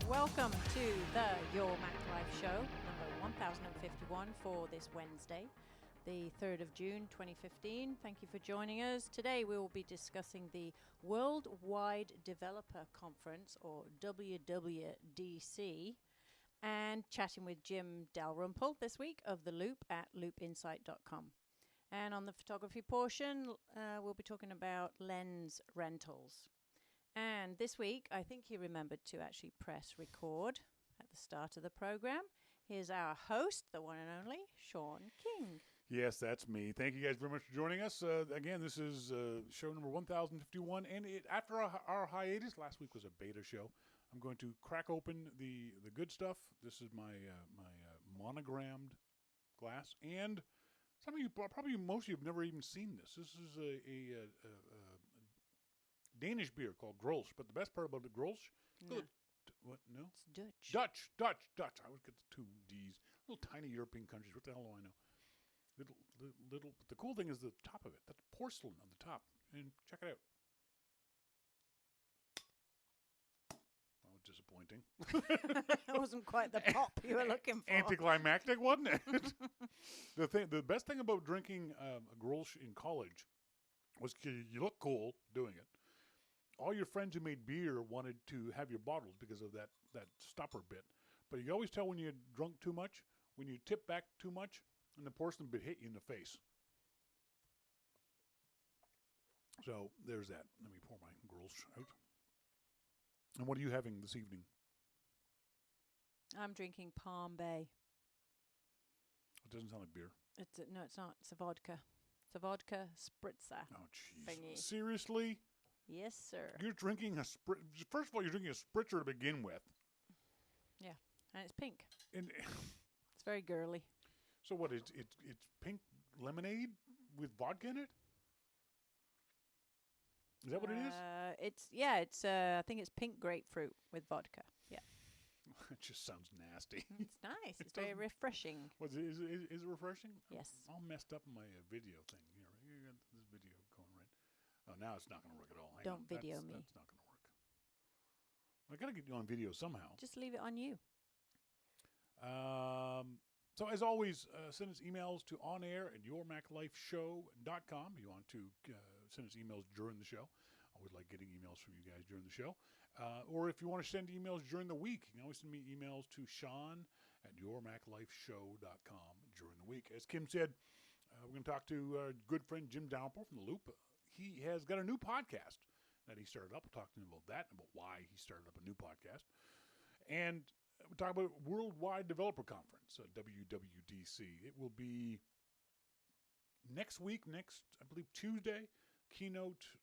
Welcome to the Your Mac Life Show, number 1051 for this Wednesday, the 3rd of June 2015. Thank you for joining us. Today we will be discussing the Worldwide Developer Conference, or WWDC, and chatting with Jim Dalrymple this week of The Loop at loopinsight.com. And on the photography portion, we'll be talking about lens rentals. And this week, I think he remembered to actually press record at the start of the program. Here's our host, the one and only, Shawn King. Yes, that's me. Thank you guys very much for joining us. Again, this is show number 1051. And after our hiatus, last week was a beta show, I'm going to crack open the good stuff. This is my monogrammed glass. And some of you, probably most of you have never even seen this. This is a Danish beer called Grolsch, but the best part about the Grolsch, what? No, it's Dutch. Dutch. I always get the two D's. Little tiny European countries. What the hell do I know? Little. But the cool thing is the top of it. That's porcelain on the top. And check it out. Oh, disappointing. That wasn't quite the pop you were looking for. Anticlimactic, wasn't it? The best thing about drinking a Grolsch in college was you look cool doing it. All your friends who made beer wanted to have your bottles because of that stopper bit. But you can always tell when you drunk too much, when you tip back too much, and the porcelain bit hit you in the face. So there's that. Let me pour my Grolsch out. And what are you having this evening? I'm drinking Palm Bay. It doesn't sound like beer. No, it's not. It's a vodka. It's a vodka spritzer. Oh, jeez. Thingy. Seriously? Yes, sir. You're drinking first of all, you're drinking a spritzer to begin with. Yeah, and it's pink. And it's very girly. So what? It's pink lemonade with vodka in it? Is that what it is? I think it's pink grapefruit with vodka. Yeah. It just sounds nasty. It's nice. It's very refreshing. Is it refreshing? Yes. I'm all messed up in my video thing here. You got this video going right. Oh, now it's not going to work at all. Don't video me. That's not going to work. I got to get you on video somehow. Just leave it on you. So as always, send us emails to onair@yourmaclifeshow.com if you want to send us emails during the show. I always like getting emails from you guys during the show. Or if you want to send emails during the week, you can always send me emails to Shawn@yourmaclifeshow.com during the week. As Kim said, we're going to talk to our good friend Jim Dalrymple from The Loop. He has got a new podcast that he started up. We'll talk to him about that and about why he started up a new podcast. And we'll talk about Worldwide Developer Conference, WWDC. It will be next week, I believe, Tuesday. Keynote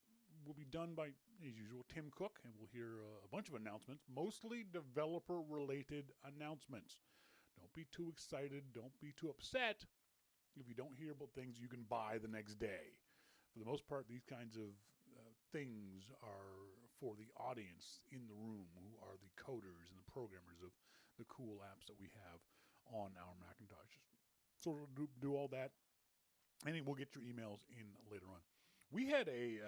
will be done by, as usual, Tim Cook, and we'll hear a bunch of announcements, mostly developer-related announcements. Don't be too excited. Don't be too upset if you don't hear about things you can buy the next day. For the most part, these kinds of things are for the audience in the room, who are the coders and the programmers of the cool apps that we have on our Macintoshes. So we'll do all that, and we'll get your emails in later on. We had a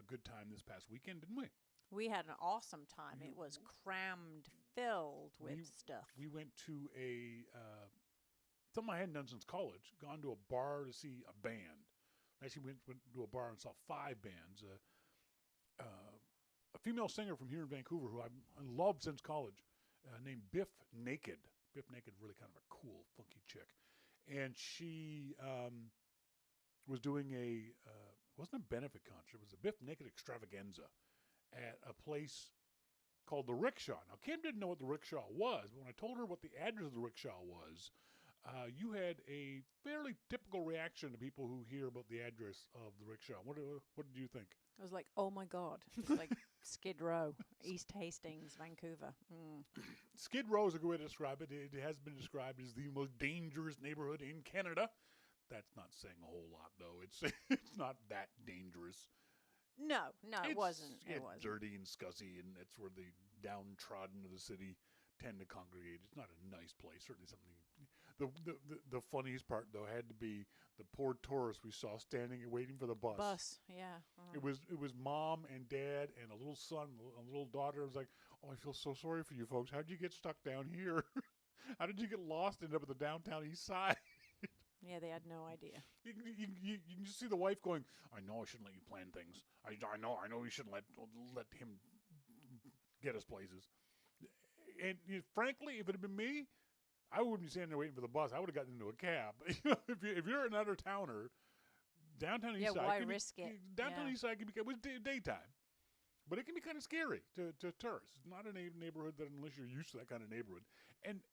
good time this past weekend, didn't we? We had an awesome time. It was crammed, filled with stuff. We went to something I hadn't done since college, gone to a bar to see a band. Actually, went to a bar and saw 5 bands. A female singer from here in Vancouver who I loved since college, named Biff Naked. Biff Naked, really kind of a cool, funky chick. And she was doing it wasn't a benefit concert, it was a Biff Naked extravaganza at a place called the Rickshaw. Now, Kim didn't know what the Rickshaw was, but when I told her what the address of the Rickshaw was, you had a fairly typical reaction to people who hear about the address of the Rickshaw. What did you think? I was like, oh my God. It's like Skid Row, East Hastings, Vancouver. Skid Row is a good way to describe it. It has been described as the most dangerous neighborhood in Canada. That's not saying a whole lot, though. It's not that dangerous. No, it wasn't. It wasn't. Dirty and scuzzy, and it's where the downtrodden of the city tend to congregate. It's not a nice place. Certainly something. The funniest part though had to be the poor tourists we saw standing and waiting for the bus. Yeah. It was mom and dad and a little son, a little daughter. It was like, oh, I feel so sorry for you folks. How did you get stuck down here? How did you get lost and end up at the downtown east side? Yeah, they had no idea. You can just see the wife going, I know I shouldn't let you plan things. I know we shouldn't let him get us places. And frankly, if it had been me, I wouldn't be standing there waiting for the bus. I would have gotten into a cab. If you're an out-of-towner, downtown east side. Why risk it? Downtown east side can be, it was daytime. But it can be kind of scary to tourists. It's not a neighborhood that, unless you're used to that kind of neighborhood. And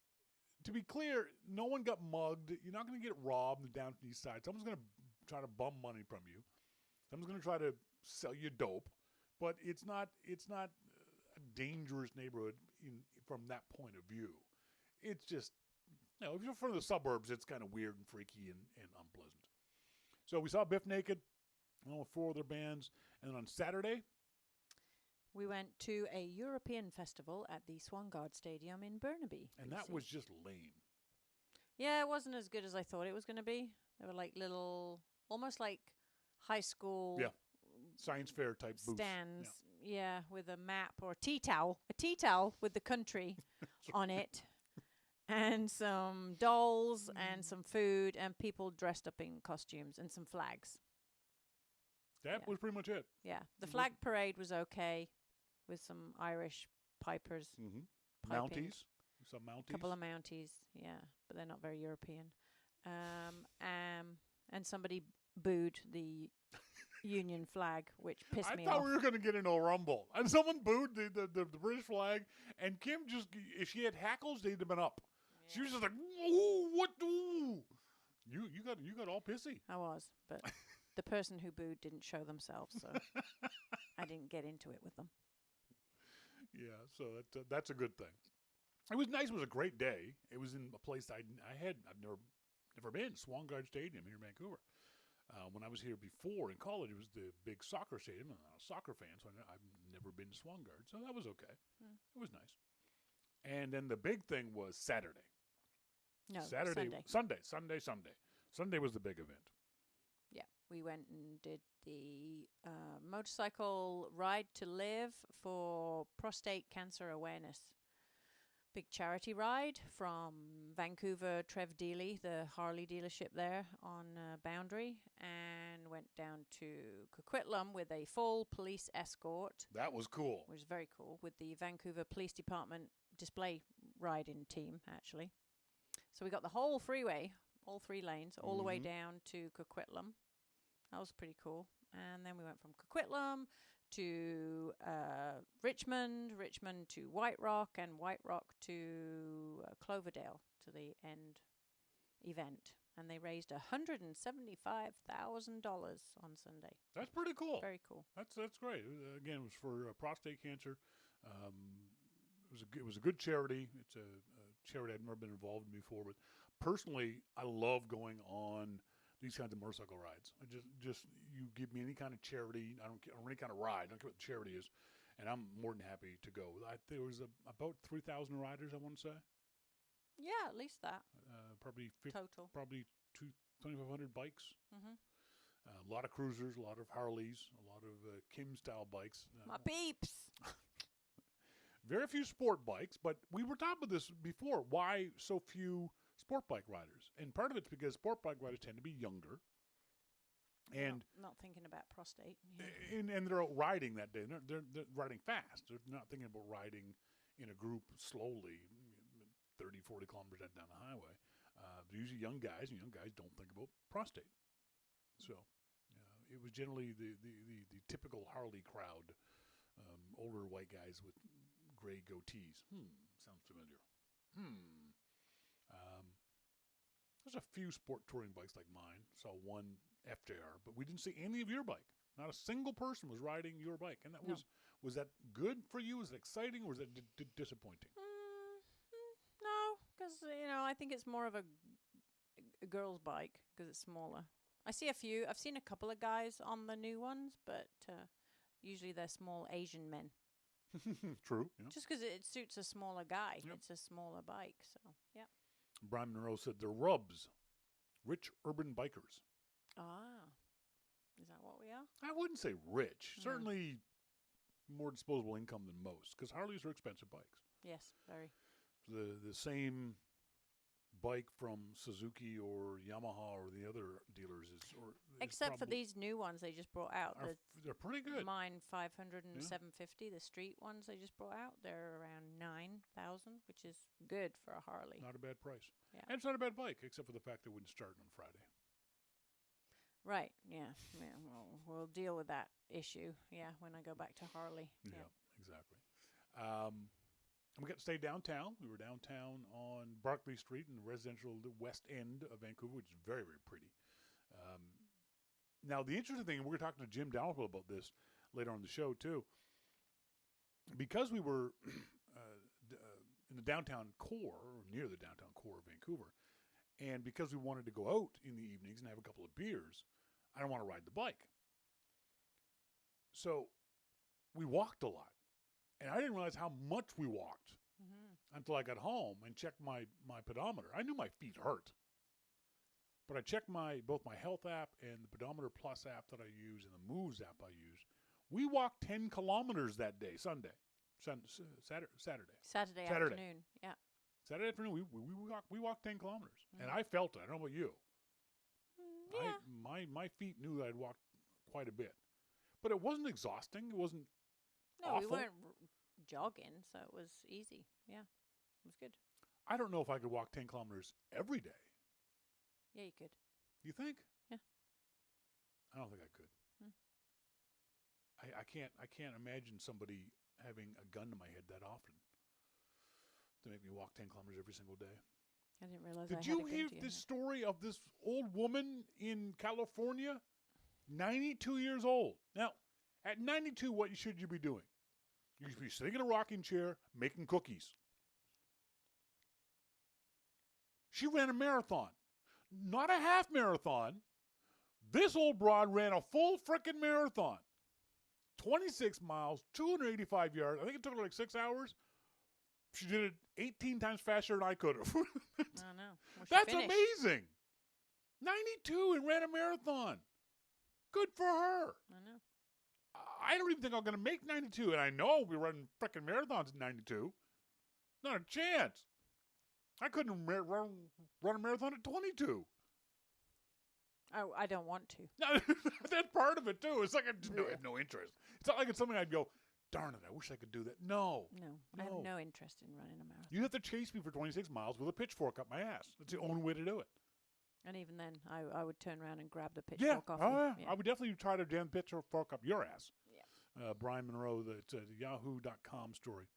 to be clear, no one got mugged. You're not going to get robbed in the downtown east side. Someone's going to try to bum money from you. Someone's going to try to sell you dope. But it's not a dangerous neighborhood from that point of view. It's just, if you're from the suburbs, it's kind of weird and freaky and unpleasant. So we saw Biff Naked, along with 4 other bands. And then on Saturday, we went to a European festival at the Swangard Stadium in Burnaby. And that was just lame. Yeah, it wasn't as good as I thought it was going to be. They were like little, almost like high school science fair type stands. booths. Yeah, with a map or a tea towel with the country on it. And some dolls and some food and people dressed up in costumes and some flags. That was pretty much it. Yeah. The flag parade was okay with some Irish pipers. Mm-hmm. Mounties. Some Mounties. A couple of Mounties, yeah. But they're not very European. And somebody booed the Union flag, which pissed me off. I thought we were going to get into a rumble. And someone booed the British flag. And Kim just, if she had hackles, they'd have been up. Yeah. She was just like, ooh, what? Ooh. You got all pissy. I was, but the person who booed didn't show themselves, so I didn't get into it with them. Yeah, so that's a good thing. It was nice. It was a great day. It was in a place I've never been, Swangard Stadium here in Vancouver. When I was here before in college, it was the big soccer stadium. I'm not a soccer fan, so I've never been to Swangard, so that was okay. It was nice. And then the big thing was Saturday. No, Sunday. Sunday was the big event. Yeah, we went and did the motorcycle Ride to Live for prostate cancer awareness. Big charity ride from Vancouver, Trev Dealey, the Harley dealership there on Boundary, and went down to Coquitlam with a full police escort. That was cool. Which was very cool, with the Vancouver Police Department display riding team, actually. So we got the whole freeway, all 3 lanes, all the way down to Coquitlam. That was pretty cool. And then we went from Coquitlam to Richmond to White Rock, and White Rock to Cloverdale to the end event. And they raised $175,000 on Sunday. That's pretty cool. Very cool. That's great. Again, it was for prostate cancer. It was a good charity. It's a charity I've never been involved in before, but personally, I love going on these kinds of motorcycle rides. I just you give me any kind of charity, I don't care, or any kind of ride, I don't care what the charity is, and I'm more than happy to go. There was about 3,000 riders, I want to say. Yeah, at least that. Probably total. Probably 2,500 bikes. Mm-hmm. A lot of cruisers, a lot of Harleys, a lot of Kim-style bikes. My peeps! Very few sport bikes, but we were talking about this before. Why so few sport bike riders? And part of it's because sport bike riders tend to be younger. And not thinking about prostate. Yeah. And they're out riding that day. They're riding fast. They're not thinking about riding in a group slowly, 30, 40 kilometers down the highway. They're usually young guys, and young guys don't think about prostate. So it was generally the typical Harley crowd, older white guys with gray goatees. Sounds familiar. There's a few sport touring bikes like mine. Saw one FJR, but we didn't see any of your bike. Not a single person was riding your bike. And that was that good for you? Was it exciting, or was that disappointing? No, because I think it's more of a girl's bike because it's smaller. I've seen a couple of guys on the new ones, but usually they're small Asian men. True. Yeah. Just because it suits a smaller guy. Yep. It's a smaller bike, so yeah. Brian Monroe said they're rubs, rich urban bikers. Ah. Is that what we are? I wouldn't say rich. Certainly more disposable income than most, because Harleys are expensive bikes. Yes, very. The same bike from Suzuki or Yamaha or the other dealers is Except for these new ones they just brought out. They're pretty good. Mine 500 and 750. The street ones they just brought out, they're around 9,000, which is good for a Harley. Not a bad price. Yeah. And it's not a bad bike, except for the fact it wouldn't start on Friday. Right. Yeah. We'll deal with that issue. Yeah, when I go back to Harley. Yeah, exactly. And we got to stay downtown. We were downtown on Barclay Street in the residential west end of Vancouver, which is very, very pretty. Now, the interesting thing, and we're talking to Jim Dalrymple about this later on in the show, too. Because we were in the downtown core, or near the downtown core of Vancouver, and because we wanted to go out in the evenings and have a couple of beers, I don't want to ride the bike. So we walked a lot. And I didn't realize how much we walked until I got home and checked my pedometer. I knew my feet hurt. But I checked both my health app and the Pedometer Plus app that I use and the Moves app I use. We walked 10 kilometers that day, Saturday. Saturday afternoon, yeah. Saturday afternoon, we walked 10 kilometers. And I felt it. I don't know about you. Yeah. My feet knew that I'd walked quite a bit. But it wasn't exhausting. It wasn't No, awful. we weren't jogging, so it was easy. Yeah, it was good. I don't know if I could walk 10 kilometers every day. Yeah, you could. You think? Yeah. I don't think I could. I can't imagine somebody having a gun to my head that often to make me walk 10 kilometers every single day. I didn't realize. Did you hear this story of this old woman in California? 92 years old. Now, at 92, what should you be doing? You should be sitting in a rocking chair making cookies. She ran a marathon. Not a half marathon. This old broad ran a full frickin' marathon. 26 miles, 285 yards. I think it took her like 6 hours. She did it 18 times faster than I could have. I know. Well, That's amazing. 92 and ran a marathon. Good for her. I know. I don't even think I'm going to make 92. And I know we run frickin' marathons at 92. Not a chance. I couldn't run a marathon at 22. Oh, I don't want to. That's part of it, too. It's like I have no interest. It's not like it's something I'd go, darn it, I wish I could do that. No. I have no interest in running a marathon. You have to chase me for 26 miles with a pitchfork up my ass. That's the only way to do it. And even then, I would turn around and grab the pitchfork off you. Yeah. I would definitely try to jam the pitchfork up your ass. Yeah. Brian Monroe, it's a yahoo.com story.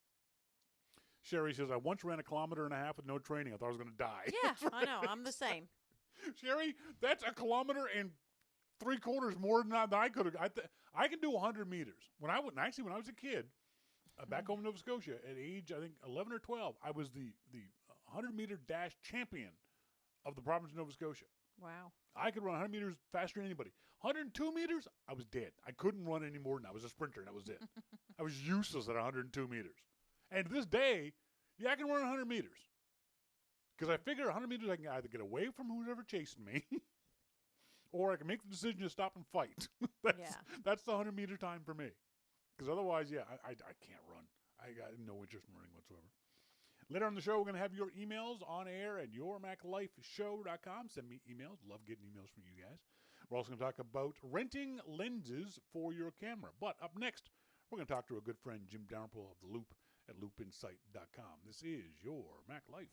Sherry says, I once ran 1.5 kilometers with no training. I thought I was going to die. Yeah, I know. I'm the same. Sherry, that's 1.75 kilometers more than I could have. I can do 100 meters. When I was a kid, back home in Nova Scotia, at age, I think, 11 or 12, I was the 100-meter dash champion of the province of Nova Scotia. Wow. I could run 100 meters faster than anybody. 102 meters, I was dead. I couldn't run any more than I was a sprinter, and that was it. I was useless at 102 meters. And to this day, I can run 100 meters. Because I figure 100 meters, I can either get away from who's ever chasing me, or I can make the decision to stop and fight. That's the 100-meter time for me. Because otherwise, I can't run. I got no interest in running whatsoever. Later on the show, we're going to have your emails on air at yourmaclifeshow.com. Send me emails. Love getting emails from you guys. We're also going to talk about renting lenses for your camera. But up next, we're going to talk to a good friend, Jim Dalrymple of The Loop at loopinsight.com. This is Your Mac Life.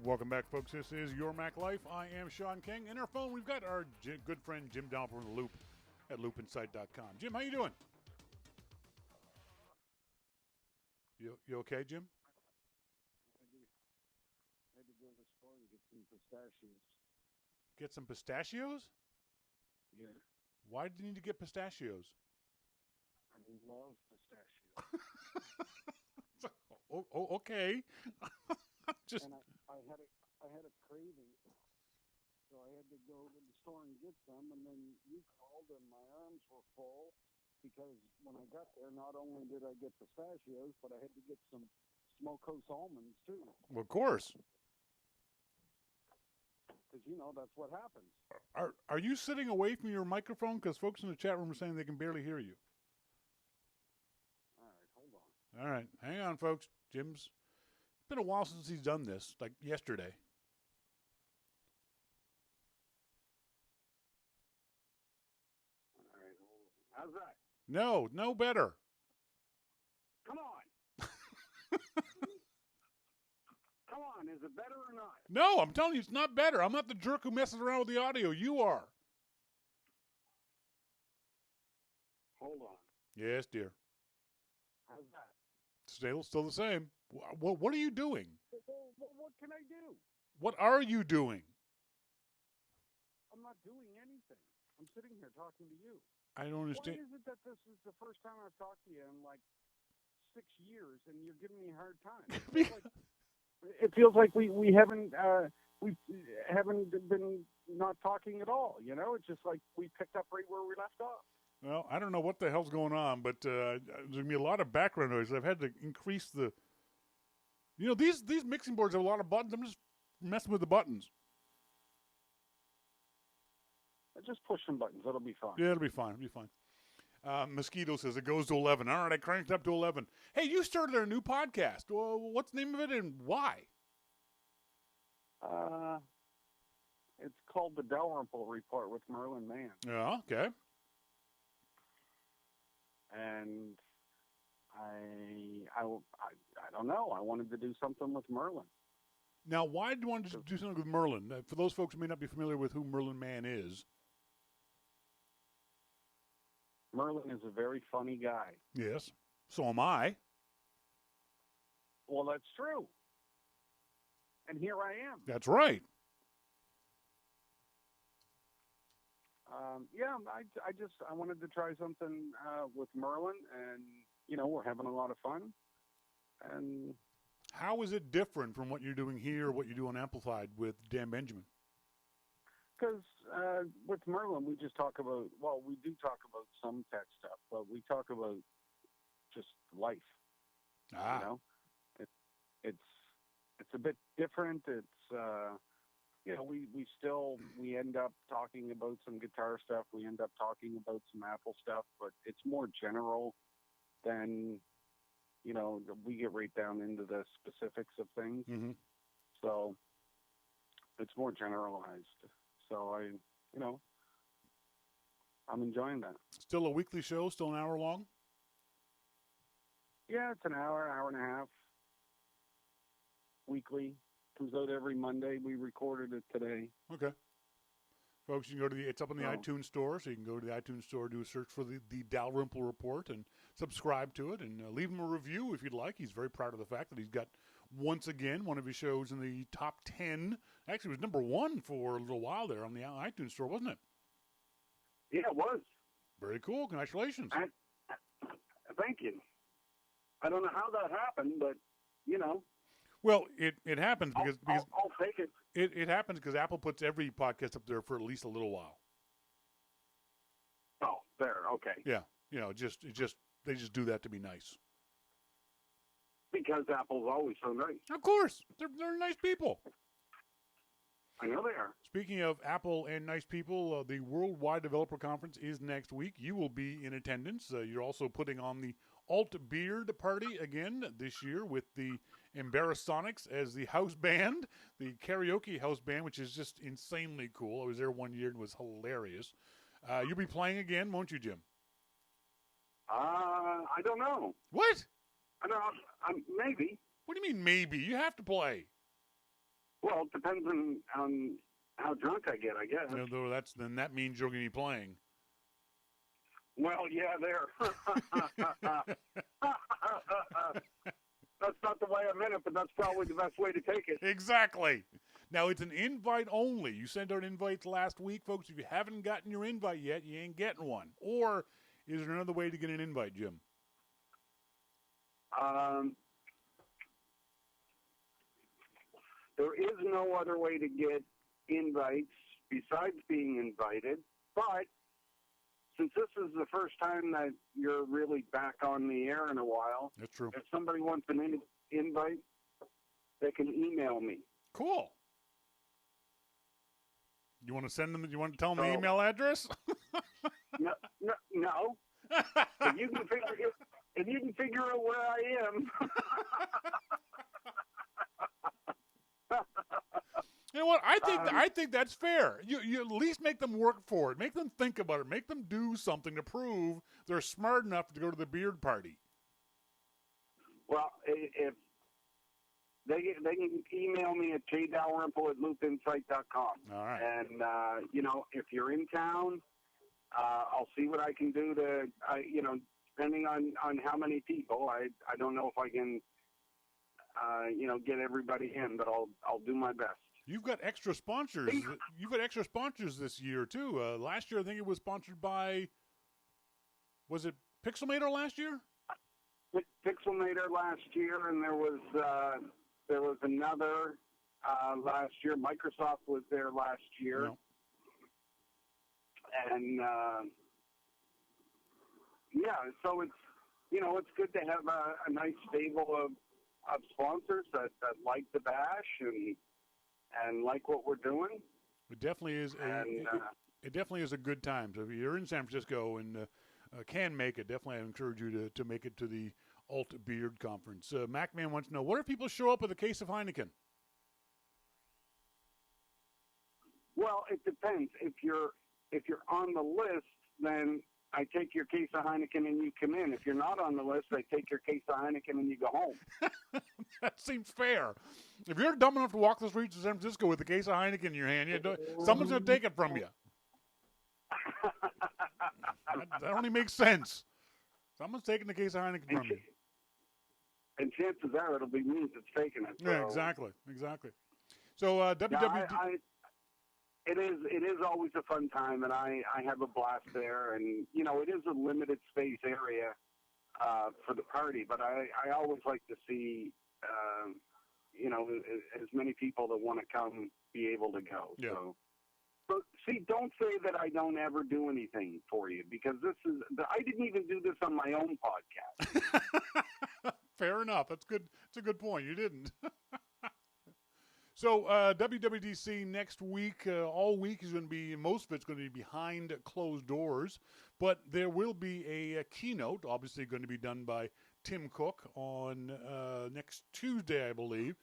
Welcome back, folks. This is Your Mac Life. I am Shawn King. In our phone, we've got our good friend Jim Dalrymple from the Loop at loopinsight.com. Jim, how you doing? You okay, Jim? I had to go to the store and get some pistachios. Get some pistachios? Yeah. Why did you need to get pistachios? I love pistachios. Okay. Just and I had a craving, so I had to go to the store and get some. And then you called, and my arms were full because when I got there, not only did I get pistachios, but I had to get some Smokos almonds too. Well, of course. Because that's what happens. Are you sitting away from your microphone? Because folks in the chat room are saying they can barely hear you. All right, hold on. All right, hang on, folks. It's been a while since he's done this, like yesterday. All right, hold on. How's that? No better. Come on. Come on, is it better or not? No, I'm telling you, it's not better. I'm not the jerk who messes around with the audio. You are. Hold on. Yes, dear. How's that? Still the same. What are you doing? Well, what can I do? What are you doing? I'm not doing anything. I'm sitting here talking to you. I don't understand. Why is it that this is the first time I've talked to you in like 6 years, and you're giving me a hard time? It feels like we haven't been not talking at all. It's just like we picked up right where we left off. Well, I don't know what the hell's going on, but there's going to be a lot of background noise. I've had to increase the... these mixing boards have a lot of buttons. I'm just messing with the buttons. Just push some buttons. It'll be fine. Yeah, it'll be fine. Mosquito says it goes to 11. All right, I cranked up to 11. Hey, you started a new podcast. Well, what's the name of it and why? It's called the Dalrymple Report with Merlin Mann. Yeah, okay. And I don't know. I wanted to do something with Merlin. Now, why do you want to do something with Merlin? For those folks who may not be familiar with who Merlin Mann is. Merlin is a very funny guy. Yes, so am I. Well, that's true. And here I am. That's right. I wanted to try something with Merlin, and we're having a lot of fun. And how is it different from what you're doing here, what you do on Amplified with Dan Benjamin? Because with Merlin, we just talk about, we do talk about some tech stuff, but we talk about just life. It's a bit different. It's we end up talking about some guitar stuff. We end up talking about some Apple stuff, but it's more general than we get right down into the specifics of things. Mm-hmm. So it's more generalized. So I'm enjoying that. Still a weekly show, still an hour long? Yeah, it's an hour and a half. Weekly. Comes out every Monday. We recorded it today. Okay. Folks, you can go to it's up on the iTunes store, so you can go to the iTunes store, do a search for the Dalrymple Report, and subscribe to it, and leave him a review if you'd like. He's very proud of the fact that he's got, once again, one of his shows in the top 10. Actually, it was number 1 for a little while there on the iTunes store, wasn't it? Yeah, it was. Very cool. Congratulations. Thank you. I don't know how that happened, but, Well, it happens because I'll take it. It happens because Apple puts every podcast up there for at least a little while. Oh, there, okay. Yeah, they just do that to be nice. Because Apple's always so nice. Of course, they're nice people. I know they are. Speaking of Apple and nice people, the Worldwide Developer Conference is next week. You will be in attendance. You're also putting on the Alt Beard Party again this year with the Embarrassonics as the house band, the karaoke house band, which is just insanely cool. I was there one year and it was hilarious. You'll be playing again, won't you, Jim? I don't know. What? I don't know. Maybe. What do you mean maybe? You have to play. Well, it depends on how drunk I get, I guess. Though then that means you're going to be playing. Well, yeah, there. That's not the way I meant it, but that's probably the best way to take it. Exactly. Now, it's an invite only. You sent out invites last week, folks. If you haven't gotten your invite yet, you ain't getting one. Or is there another way to get an invite, Jim? There is no other way to get invites besides being invited, but since this is the first time that you're really back on the air in a while, that's true. If somebody wants an invite, they can email me. Cool. You want to send them? You want to tell them the email address? No. If you can figure out where I am. You know what? I think that's fair. You at least make them work for it. Make them think about it. Make them do something to prove they're smart enough to go to the beard party. Well, if they can email me at jdalrymple@loopinsight.com. All right. And if you're in town, I'll see what I can do to depending on how many people. I don't know if I can get everybody in, but I'll do my best. You've got extra sponsors. You've got extra sponsors this year too. Last year, I think it was sponsored by. Was it Pixelmator last year? Pixelmator last year, and there was another last year. Microsoft was there last year, no. And so it's good to have a nice stable of sponsors that like the bash and like what we're doing. It definitely is. It definitely is a good time. So if you're in San Francisco and can make it, definitely I encourage you to make it to the Alt Beard Conference. MacMan wants to know, what if people show up with a case of Heineken? Well, it depends. If you're on the list, then I take your case of Heineken and you come in. If you're not on the list, I take your case of Heineken and you go home. That seems fair. If you're dumb enough to walk the streets of San Francisco with a case of Heineken in your hand, someone's going to take it from you. That only makes sense. Someone's taking the case of Heineken from you. And chances are it'll be me that's taking it. So. Yeah, exactly. So WWDC. It is always a fun time, and I have a blast there. And, it is a limited space area for the party, but I always like to see, as many people that want to come be able to go. Yeah. So, see, don't say that I don't ever do anything for you, because I didn't even do this on my own podcast. Fair enough. That's good. It's a good point. You didn't. So WWDC next week, all week is going to be, most of it's going to be behind closed doors, but there will be a keynote, obviously going to be done by Tim Cook on next Tuesday, I believe.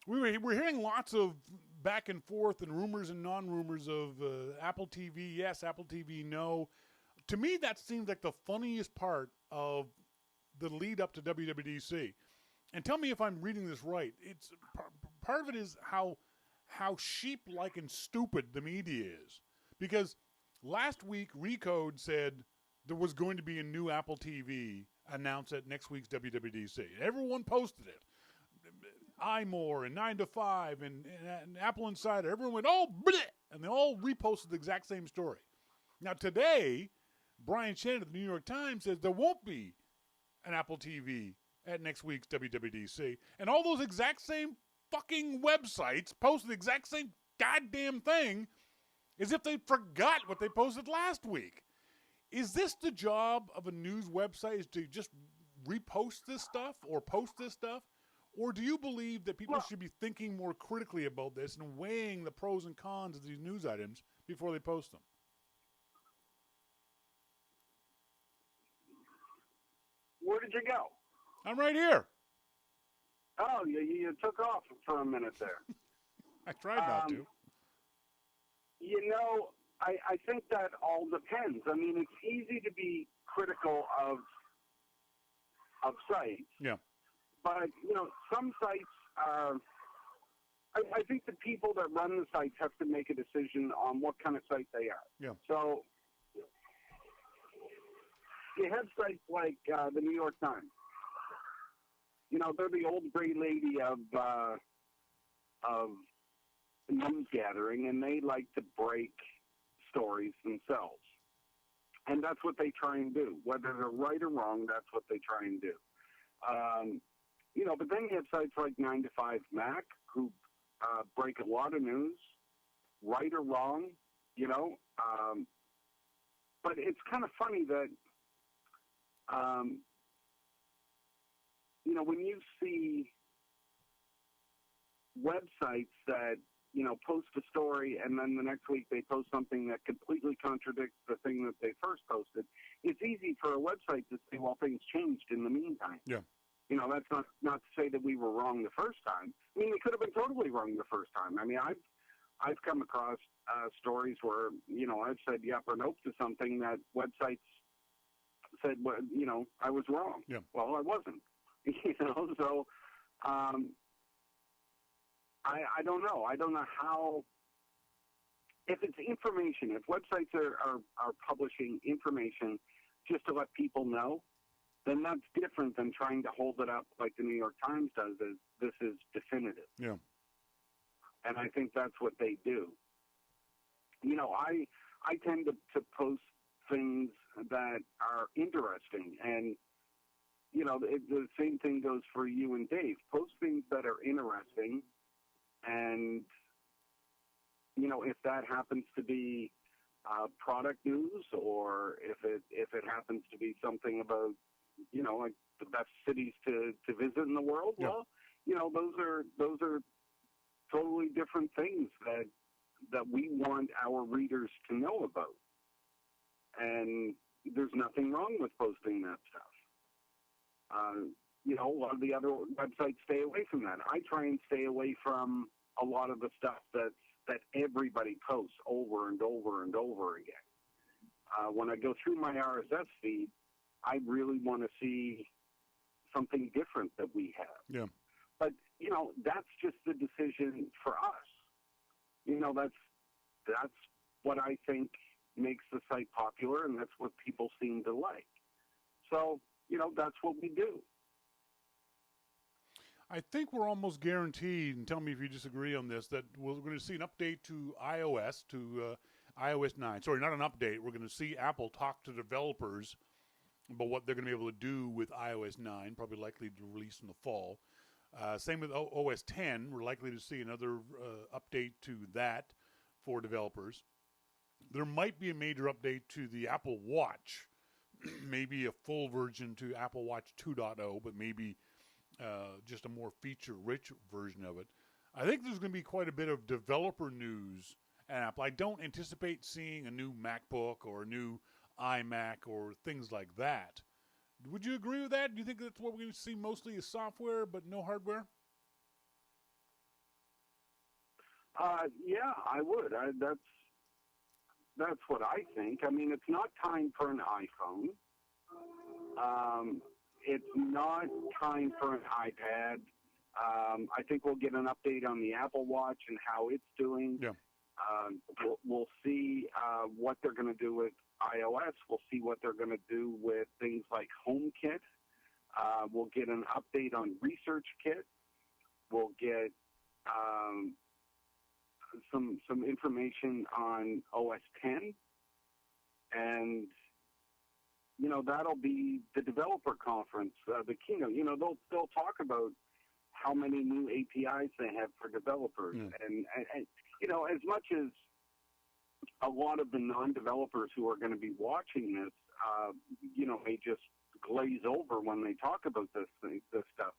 We're hearing lots of back and forth and rumors and non-rumors of Apple TV, yes, Apple TV, no. To me, that seems like the funniest part of the lead up to WWDC. And tell me if I'm reading this right. It's part of it is how sheep-like and stupid the media is. Because last week, Recode said there was going to be a new Apple TV announced at next week's WWDC. Everyone posted it. iMore and 9 to 5 and Apple Insider. Everyone went, oh, bleh! And they all reposted the exact same story. Now today, Brian Shannon of the New York Times says there won't be an Apple TV at next week's WWDC. And all those exact same fucking websites posted the exact same goddamn thing as if they forgot what they posted last week. Is this the job of a news website, is to just repost this stuff or post this stuff? Or do you believe that people should be thinking more critically about this and weighing the pros and cons of these news items before they post them? Where did you go? I'm right here. Oh, you took off for a minute there. I tried not to. I think that all depends. I mean, it's easy to be critical of sites. Yeah. But, some sites are I think the people that run the sites have to make a decision on what kind of site they are. Yeah. So you have sites like the New York Times. You know, they're the old gray lady of news gathering, and they like to break stories themselves. And that's what they try and do. Whether they're right or wrong, that's what they try and do. You know, but then you have sites like 9 to 5 Mac who break a lot of news, right or wrong, you know. But it's kind of funny that, you know, when you see websites that, you know, post a story and then the next week they post something that completely contradicts the thing that they first posted, it's easy for a website to say, well, things changed in the meantime. Yeah. You know, that's not to say that we were wrong the first time. I mean, they could have been totally wrong the first time. I mean, I've come across stories where, you know, I've said yep or nope to something that websites said, well, you know, I was wrong. Yeah. Well, I wasn't. You know, so I don't know. I don't know how. If it's information, if websites are publishing information just to let people know, then that's different than trying to hold it up like the New York Times does, as this is definitive. Yeah. And I think that's what they do. You know, I tend to post things that are interesting, and, you know, the same thing goes for you and Dave. Post things that are interesting, and, you know, if that happens to be product news, or if it happens to be something about, you know, like the best cities to visit in the world, yeah. well, you know, those are totally different things that we want our readers to know about. And there's nothing wrong with posting that stuff. You know, a lot of the other websites stay away from that. I try and stay away from a lot of the stuff that everybody posts over and over and over again. When I go through my RSS feed, I really want to see something different that we have. Yeah. But, you know, that's just the decision for us. You know, that's what I think makes the site popular, and that's what people seem to like. So, you know, that's what we do. I think we're almost guaranteed, and tell me if you disagree on this, that we're going to see an update to iOS, iOS 9. Sorry, not an update. We're going to see Apple talk to developers about what they're going to be able to do with iOS 9, probably likely to release in the fall. Same with OS 10. We're likely to see another update to that for developers. There might be a major update to the Apple Watch, maybe a full version to Apple Watch 2.0, but maybe just a more feature-rich version of it. I think there's going to be quite a bit of developer news at Apple. I don't anticipate seeing a new MacBook or a new iMac or things like that. Would you agree with that? Do you think that's what we're going to see mostly is software but no hardware? Yeah, I would. That's what I think. I mean, it's not time for an iPhone. It's not time for an iPad. I think we'll get an update on the Apple Watch and how it's doing. Yeah. We'll see what they're going to do with iOS. We'll see what they're going to do with things like HomeKit. We'll get an update on ResearchKit. We'll get some information on OS 10, and you know, that'll be the developer conference, the keynote. You know, they'll talk about how many new APIs they have for developers, and you know, as much as a lot of the non-developers who are going to be watching this, you know, may just glaze over when they talk about this stuff.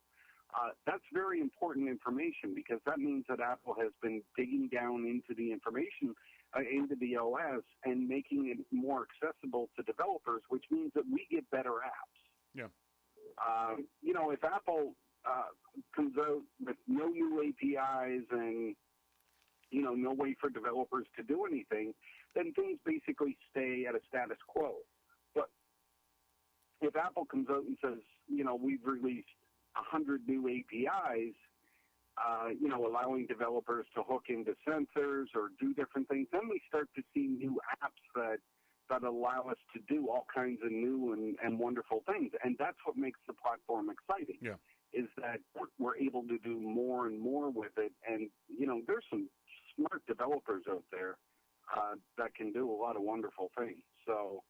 That's very important information, because that means that Apple has been digging down into the information, into the OS, and making it more accessible to developers, which means that we get better apps. Yeah. You know, if Apple comes out with no new APIs and, you know, no way for developers to do anything, then things basically stay at a status quo. But if Apple comes out and says, you know, we've released 100 new APIs, allowing developers to hook into sensors or do different things, then we start to see new apps that allow us to do all kinds of new and wonderful things. And that's what makes the platform exciting, is that we're able to do more and more with it. And, there's some smart developers out there that can do a lot of wonderful things. So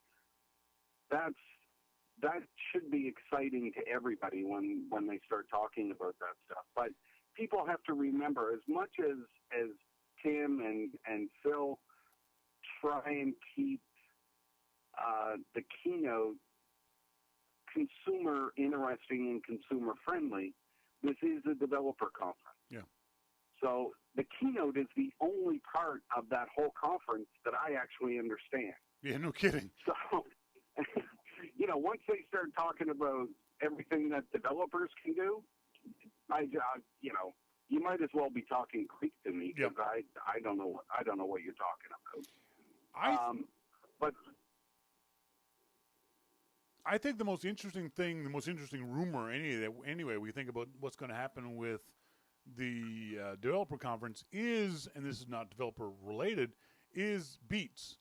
that should be exciting to everybody when they start talking about that stuff. But people have to remember, as much as Tim and Phil try and keep the keynote consumer interesting and consumer friendly, this is a developer conference. Yeah. So the keynote is the only part of that whole conference that I actually understand. Yeah, no kidding. So, once they start talking about everything that developers can do, you might as well be talking Greek to me, because I don't know what you're talking about. But I think the most interesting rumor anyway, we think about what's going to happen with the developer conference is, and this is not developer related, is Beats.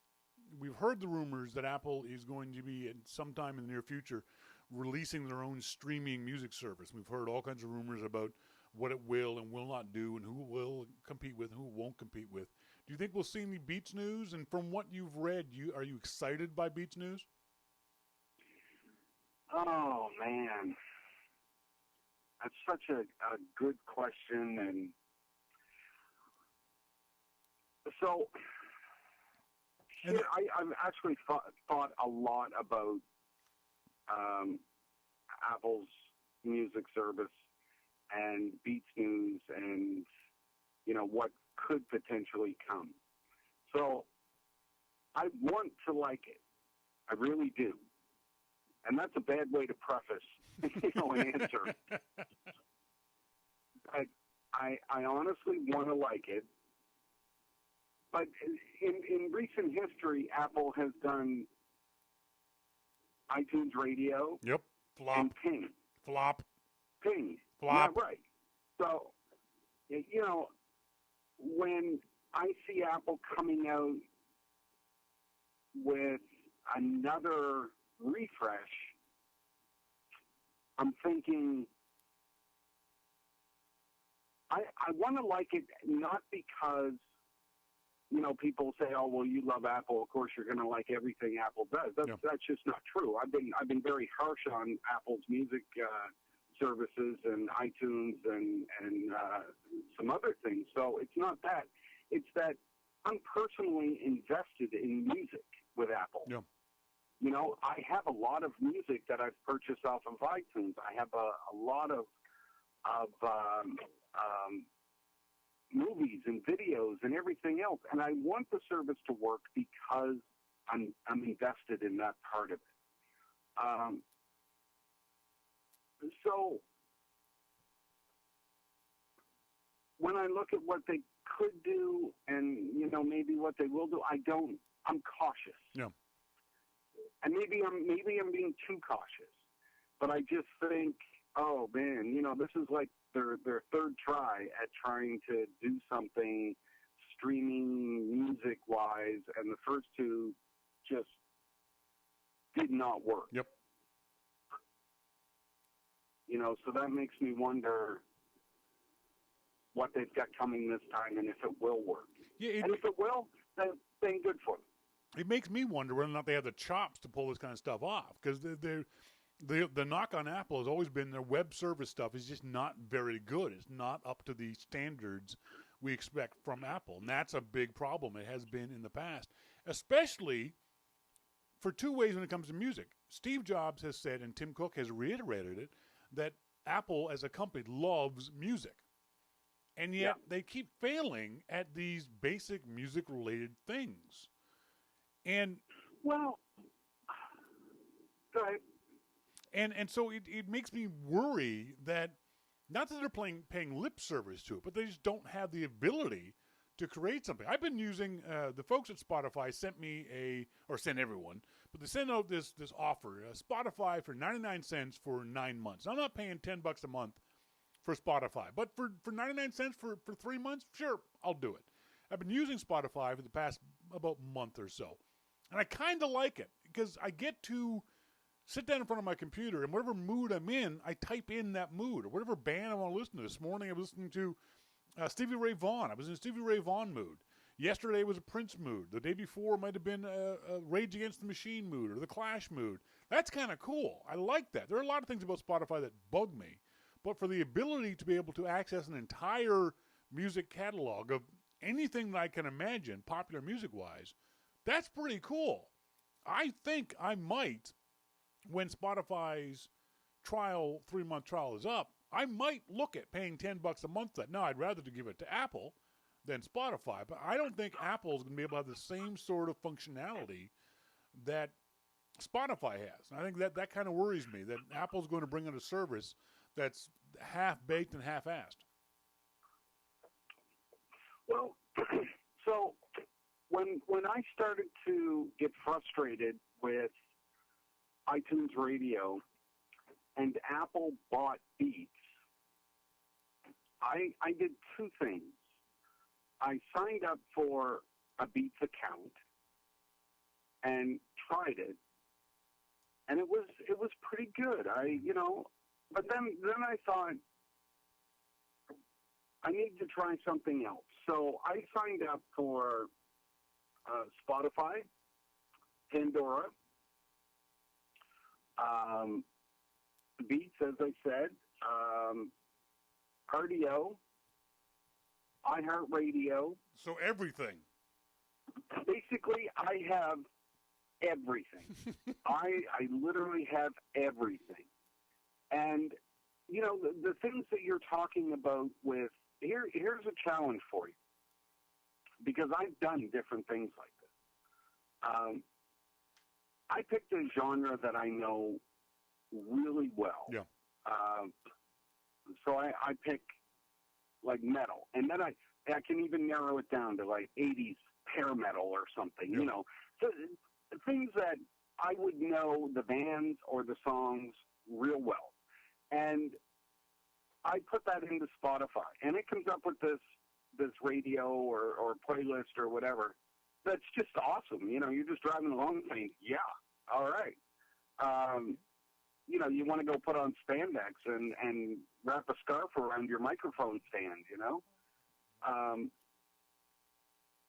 We've heard the rumors that Apple is going to be, sometime in the near future, releasing their own streaming music service. We've heard all kinds of rumors about what it will and will not do, and who will compete with and who won't compete with. Do you think we'll see any Beats news? And from what you've read, are you excited by Beats news? Oh, man. That's such a good question. And so I've actually thought a lot about Apple's music service and Beats News and, what could potentially come. So I want to like it. I really do. And that's a bad way to preface, an answer. I honestly want to like it. But in recent history, Apple has done iTunes Radio. Yep. Flop. And Ping. Flop. Ping. Flop. Yeah, right. So, when I see Apple coming out with another refresh, I'm thinking I want to like it, not because people say, oh, well, you love Apple, of course you're going to like everything Apple does. That's just not true. I've been very harsh on Apple's music services and iTunes and some other things. So it's not that. It's that I'm personally invested in music with Apple. Yeah. I have a lot of music that I've purchased off of iTunes. I have a lot of movies and videos and everything else, and I want the service to work because I'm invested in that part of it. So when I look at what they could do and maybe what they will do, I'm cautious. Yeah. And maybe I'm being too cautious, but I just think, oh man, this is like their third try at trying to do something streaming music wise, and the first two just did not work. Yep. So that makes me wonder what they've got coming this time and if it will work. Yeah, and if it will, then good for them. It makes me wonder whether or not they have the chops to pull this kind of stuff off, because the knock on Apple has always been their web service stuff is just not very good. It's not up to the standards we expect from Apple, and that's a big problem. It has been in the past, especially for two ways when it comes to music. Steve Jobs has said, and Tim Cook has reiterated it, that Apple as a company loves music. And yet they keep failing at these basic music-related things. And well, go ahead. And so it makes me worry that, not that they're paying lip service to it, but they just don't have the ability to create something. I've been using, the folks at Spotify sent everyone, but they sent out this offer, Spotify for 99 cents for 9 months. I'm not paying $10 a month for Spotify. But for 99 cents for 3 months, sure, I'll do it. I've been using Spotify for the past about month or so. And I kind of like it because I get to sit down in front of my computer, and whatever mood I'm in, I type in that mood, or whatever band I want to listen to. This morning I was listening to Stevie Ray Vaughan. I was in a Stevie Ray Vaughan mood. Yesterday was a Prince mood. The day before might have been a Rage Against the Machine mood or the Clash mood. That's kind of cool. I like that. There are a lot of things about Spotify that bug me. But for the ability to be able to access an entire music catalog of anything that I can imagine, popular music-wise, that's pretty cool. I think I might, when Spotify's 3-month trial is up, I might look at paying $10 a month for that. Now, I'd rather to give it to Apple than Spotify, but I don't think Apple's going to be able to have the same sort of functionality that Spotify has. And I think that kind of worries me, that Apple's going to bring in a service that's half-baked and half-assed. Well, so when I started to get frustrated with iTunes Radio and Apple bought Beats, I did two things. I signed up for a Beats account and tried it, and it was pretty good. But then I thought I need to try something else. So I signed up for Spotify, Pandora, Beats, as I said, RDO, iHeartRadio. So everything. Basically, I have everything. I literally have everything. And, the things that you're talking about with, here's a challenge for you. Because I've done different things like this. I picked a genre that I know really well. Yeah. So I pick like metal, and then I can even narrow it down to like 80s hair metal or something. Yeah. So things that I would know the bands or the songs real well, and I put that into Spotify, and it comes up with this radio or playlist or whatever. That's just awesome. You're just driving along saying, yeah, all right. You want to go put on spandex and wrap a scarf around your microphone stand,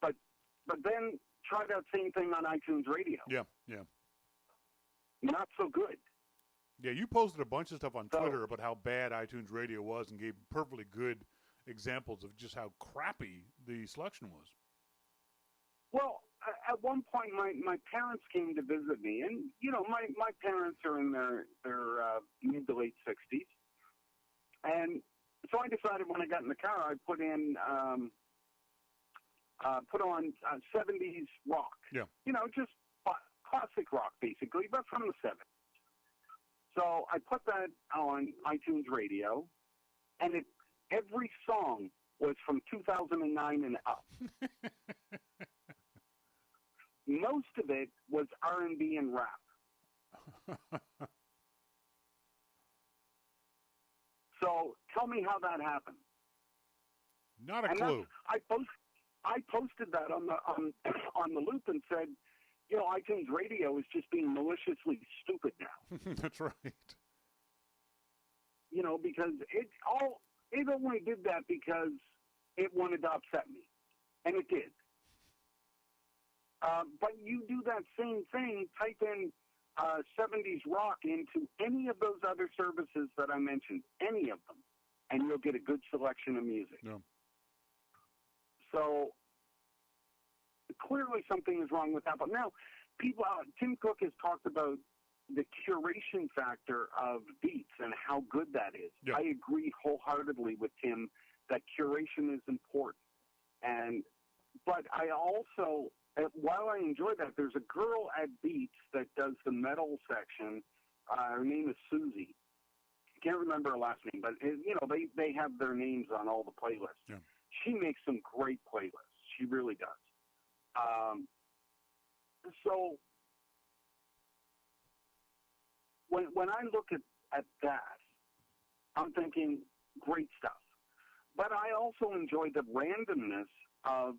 But then try that same thing on iTunes Radio. Yeah, yeah. Not so good. Yeah, you posted a bunch of stuff on Twitter about how bad iTunes Radio was and gave perfectly good examples of just how crappy the selection was. Well, at one point, my parents came to visit me, and my parents are in their mid to late 60s, and so I decided when I got in the car, I put on 70s rock. Yeah. Just classic rock, basically, but from the 70s. So I put that on iTunes Radio, and every song was from 2009 and up. Most of it was R&B and rap. So tell me how that happened. Not a clue. I posted that on the Loop and said, iTunes Radio is just being maliciously stupid now. That's right. Because it only did that because it wanted to upset me, and it did. But you do that same thing, type in 70s rock into any of those other services that I mentioned, any of them, and you'll get a good selection of music. Yeah. So clearly something is wrong with that. But now, Tim Cook has talked about the curation factor of Beats and how good that is. Yeah. I agree wholeheartedly with Tim that curation is important. But I also, while I enjoy that, there's a girl at Beats that does the metal section. Her name is Susie. Can't remember her last name, but they have their names on all the playlists. Yeah. She makes some great playlists. She really does. So when I look at that, I'm thinking great stuff. But I also enjoy the randomness of,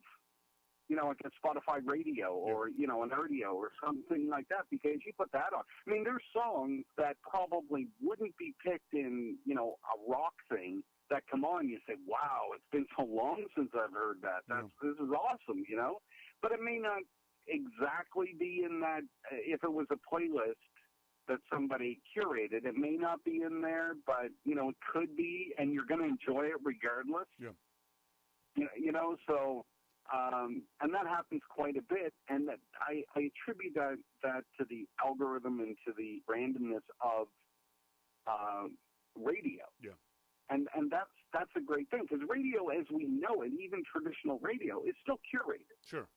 like a Spotify radio or, an RDO or something like that, because you put that on. I mean, there's songs that probably wouldn't be picked in, a rock thing that come on. You say, wow, it's been so long since I've heard that. This is awesome, But it may not exactly be in that. If it was a playlist that somebody curated, it may not be in there, but, it could be, and you're going to enjoy it regardless. Yeah. So, and that happens quite a bit, and that I attribute that to the algorithm and to the randomness of radio. Yeah. And that's a great thing, because radio, as we know it, even traditional radio, is still curated. Sure.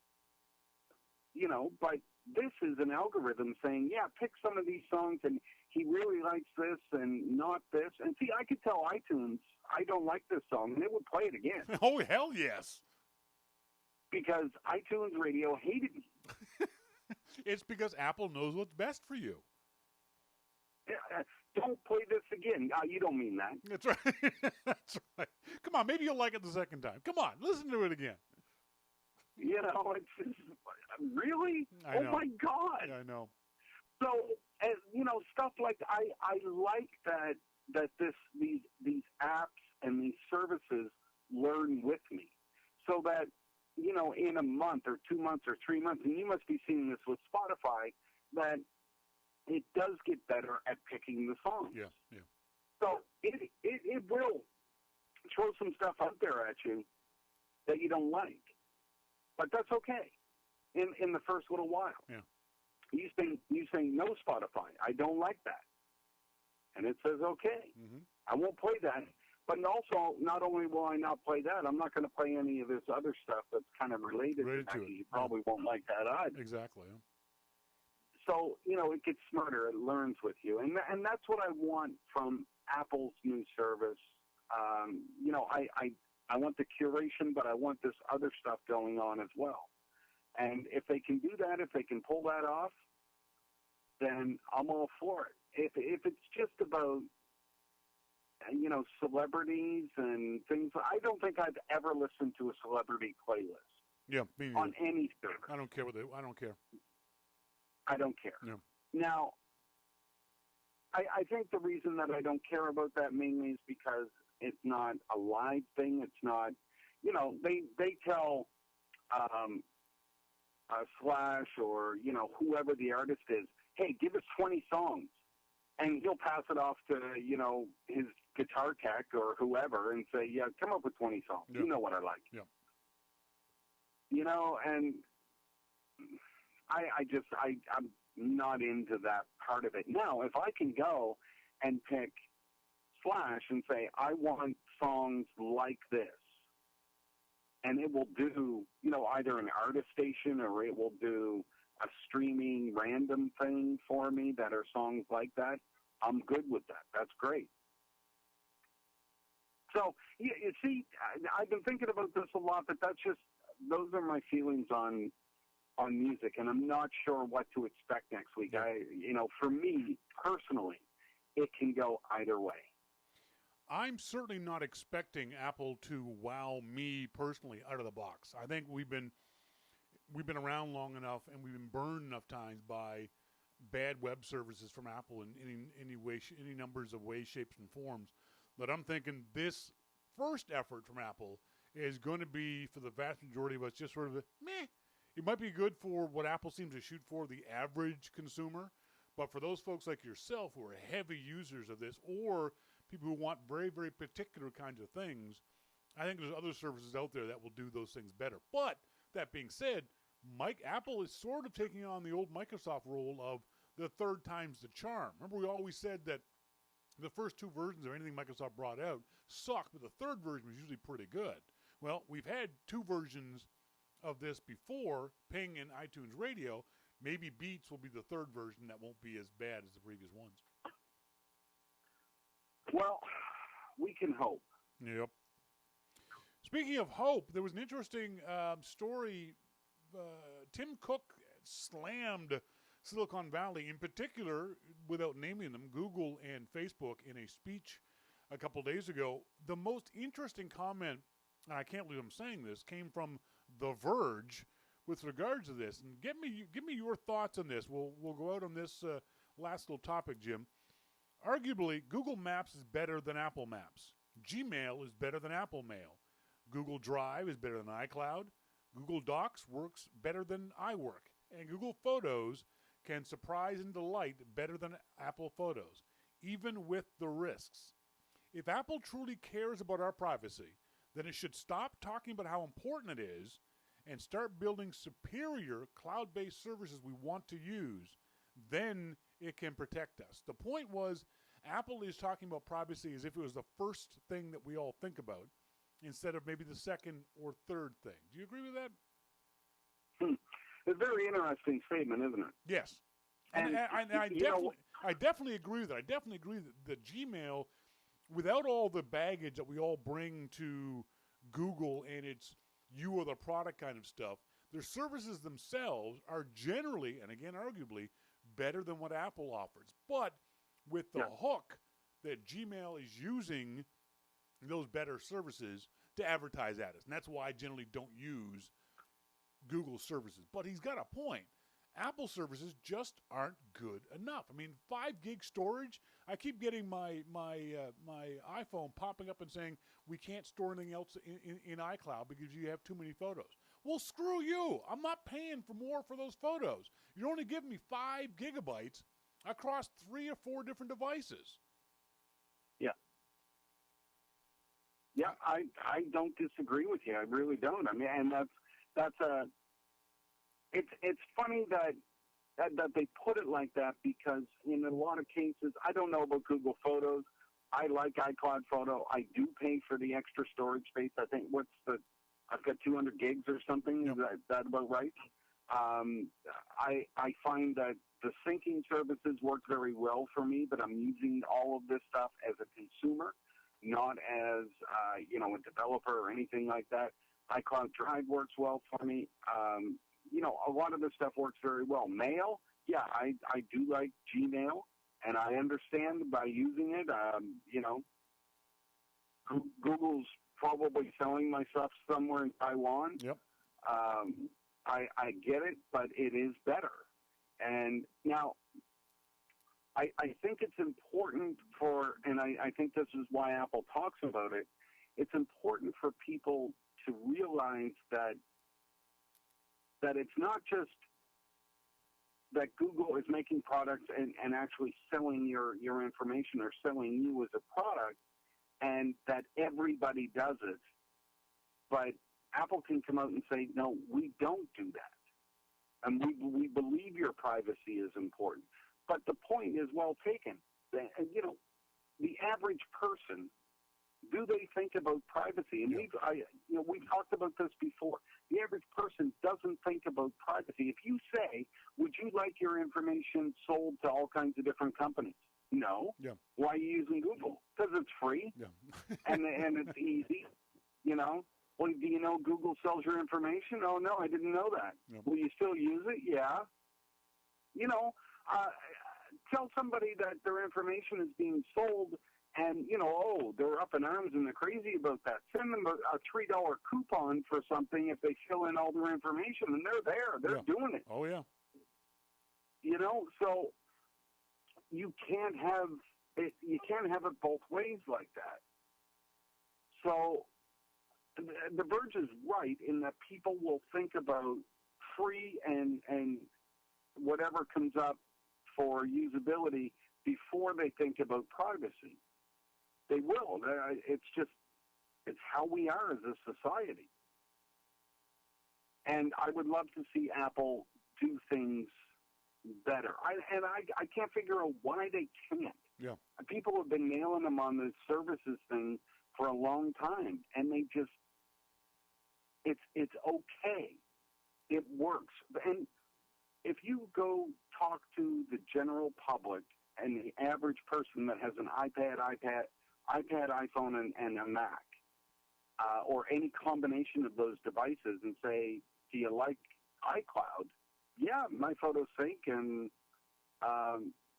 But this is an algorithm saying, yeah, pick some of these songs, and he really likes this and not this. And see, I could tell iTunes, I don't like this song, and it would play it again. Oh, hell yes. Because iTunes Radio hated me. It's because Apple knows what's best for you. Don't play this again. You don't mean that. That's right. That's right. Come on, maybe you'll like it the second time. Come on, listen to it again. It's just, really? Oh my God! I know. So, stuff like I like that these apps and these services learn with me, so that in a month or 2 months or 3 months, and you must be seeing this with Spotify, that it does get better at picking the songs. Yeah. So it will throw some stuff out there at you that you don't like. But that's okay in the first little while. Yeah. You say no, Spotify. I don't like that. And it says, okay, I won't play that. But also, not only will I not play that, I'm not going to play any of this other stuff that's kind of related to it. You probably won't like that either. Exactly. Yeah. So, it gets smarter. It learns with you. And that's what I want from Apple's new service. I want the curation, but I want this other stuff going on as well. And if they can do that, if they can pull that off, then I'm all for it. If it's just about, celebrities and things, I don't think I've ever listened to a celebrity playlist. Yeah, me neither. On any service. I don't care I don't care. I don't care. Yeah. Now, I think the reason that I don't care about that mainly is because it's not a live thing. It's not, they tell Slash or, whoever the artist is, hey, give us 20 songs. And he'll pass it off to, his guitar tech or whoever and say, yeah, come up with 20 songs. Yeah. You know what I like. Yeah. And I'm not into that part of it. Now, if I can go and pick Slash and say, I want songs like this, and it will do, either an artist station or it will do a streaming random thing for me that are songs like that, I'm good with that. That's great. So, you see, I've been thinking about this a lot, but those are my feelings on music, and I'm not sure what to expect next week. For me, personally, it can go either way. I'm certainly not expecting Apple to wow me personally out of the box. I think we've been around long enough, and we've been burned enough times by bad web services from Apple in any numbers of ways, shapes, and forms, that I'm thinking this first effort from Apple is going to be, for the vast majority of us, just sort of meh. It might be good for what Apple seems to shoot for, the average consumer, but for those folks like yourself who are heavy users of this, or people who want very, very particular kinds of things, I think there's other services out there that will do those things better. But that being said, Apple is sort of taking on the old Microsoft role of the third time's the charm. Remember, we always said that the first two versions of anything Microsoft brought out sucked, but the third version was usually pretty good. Well, we've had two versions of this before, Ping and iTunes Radio. Maybe Beats will be the third version that won't be as bad as the previous ones. Well, we can hope. Yep. Speaking of hope, there was an interesting story. Tim Cook slammed Silicon Valley, in particular, without naming them, Google and Facebook, in a speech a couple days ago. The most interesting comment, and I can't believe I'm saying this, came from The Verge with regards to this. And give me your thoughts on this. We'll go out on this last little topic, Jim. Arguably, Google Maps is better than Apple Maps. Gmail is better than Apple Mail. Google Drive is better than iCloud. Google Docs works better than iWork. And Google Photos can surprise and delight better than Apple Photos, even with the risks. If Apple truly cares about our privacy, then it should stop talking about how important it is and start building superior cloud-based services we want to use. Then it can protect us. The point was, Apple is talking about privacy as if it was the first thing that we all think about, instead of maybe the second or third thing. Do you agree with that? It's a very interesting statement, isn't it? Yes. And I definitely agree with that. I definitely agree that Gmail, without all the baggage that we all bring to Google and its you are the product kind of stuff, their services themselves are generally, and again arguably, better than what Apple offers. But with the hook that Gmail is using those better services to advertise at us. And that's why I generally don't use Google services. But he's got a point. Apple services just aren't good enough. I mean, 5 gig storage. I keep getting my iPhone popping up and saying we can't store anything else in iCloud because you have too many photos. Well, screw you. I'm not paying for more for those photos. You're only giving me 5 gigabytes across 3 or 4 different devices. Yeah. Yeah, I don't disagree with you. I really don't. I mean, and that's a. It's funny that they put it like that, because in a lot of cases, I don't know about Google Photos. I like iCloud Photo. I do pay for the extra storage space. I think I've got 200 gigs or something. Yep. Is that about right? I find that the syncing services work very well for me, but I'm using all of this stuff as a consumer, not as a developer or anything like that. iCloud Drive works well for me. A lot of this stuff works very well. Mail, yeah, I do like Gmail, and I understand by using it, Google's probably selling my stuff somewhere in Taiwan. Yep. I get it, but it is better. And now, I think it's important and I think this is why Apple talks about it, it's important for people to realize that it's not just that Google is making products and actually selling your information or selling you as a product, and that everybody does it. But Apple can come out and say, no, we don't do that. And we believe your privacy is important. But the point is well taken. The average person, do they think about privacy? And we've talked about this before. The average person doesn't think about privacy. If you say, would you like your information sold to all kinds of different companies? No. Yeah. Why are you using Google? Because it's free. Yeah. and it's easy. Well, do you know Google sells your information? Oh, no, I didn't know that. Yeah. Will you still use it? Yeah. Tell somebody that their information is being sold and, they're up in arms and they're crazy about that. Send them a $3 coupon for something if they fill in all their information, and they're there. They're doing it. Oh, yeah. So you can't have it both ways like that. So the Verge is right in that people will think about free and whatever comes up for usability before they think about privacy. They will. It's how we are as a society. And I would love to see Apple do things better. I can't figure out why they can't. Yeah. People have been nailing them on the services thing for a long time, and they just, it's okay. It works. And if you go talk to the general public and the average person that has an iPad, iPhone, and a Mac, or any combination of those devices, and say, do you like iCloud? Yeah, my photos sync and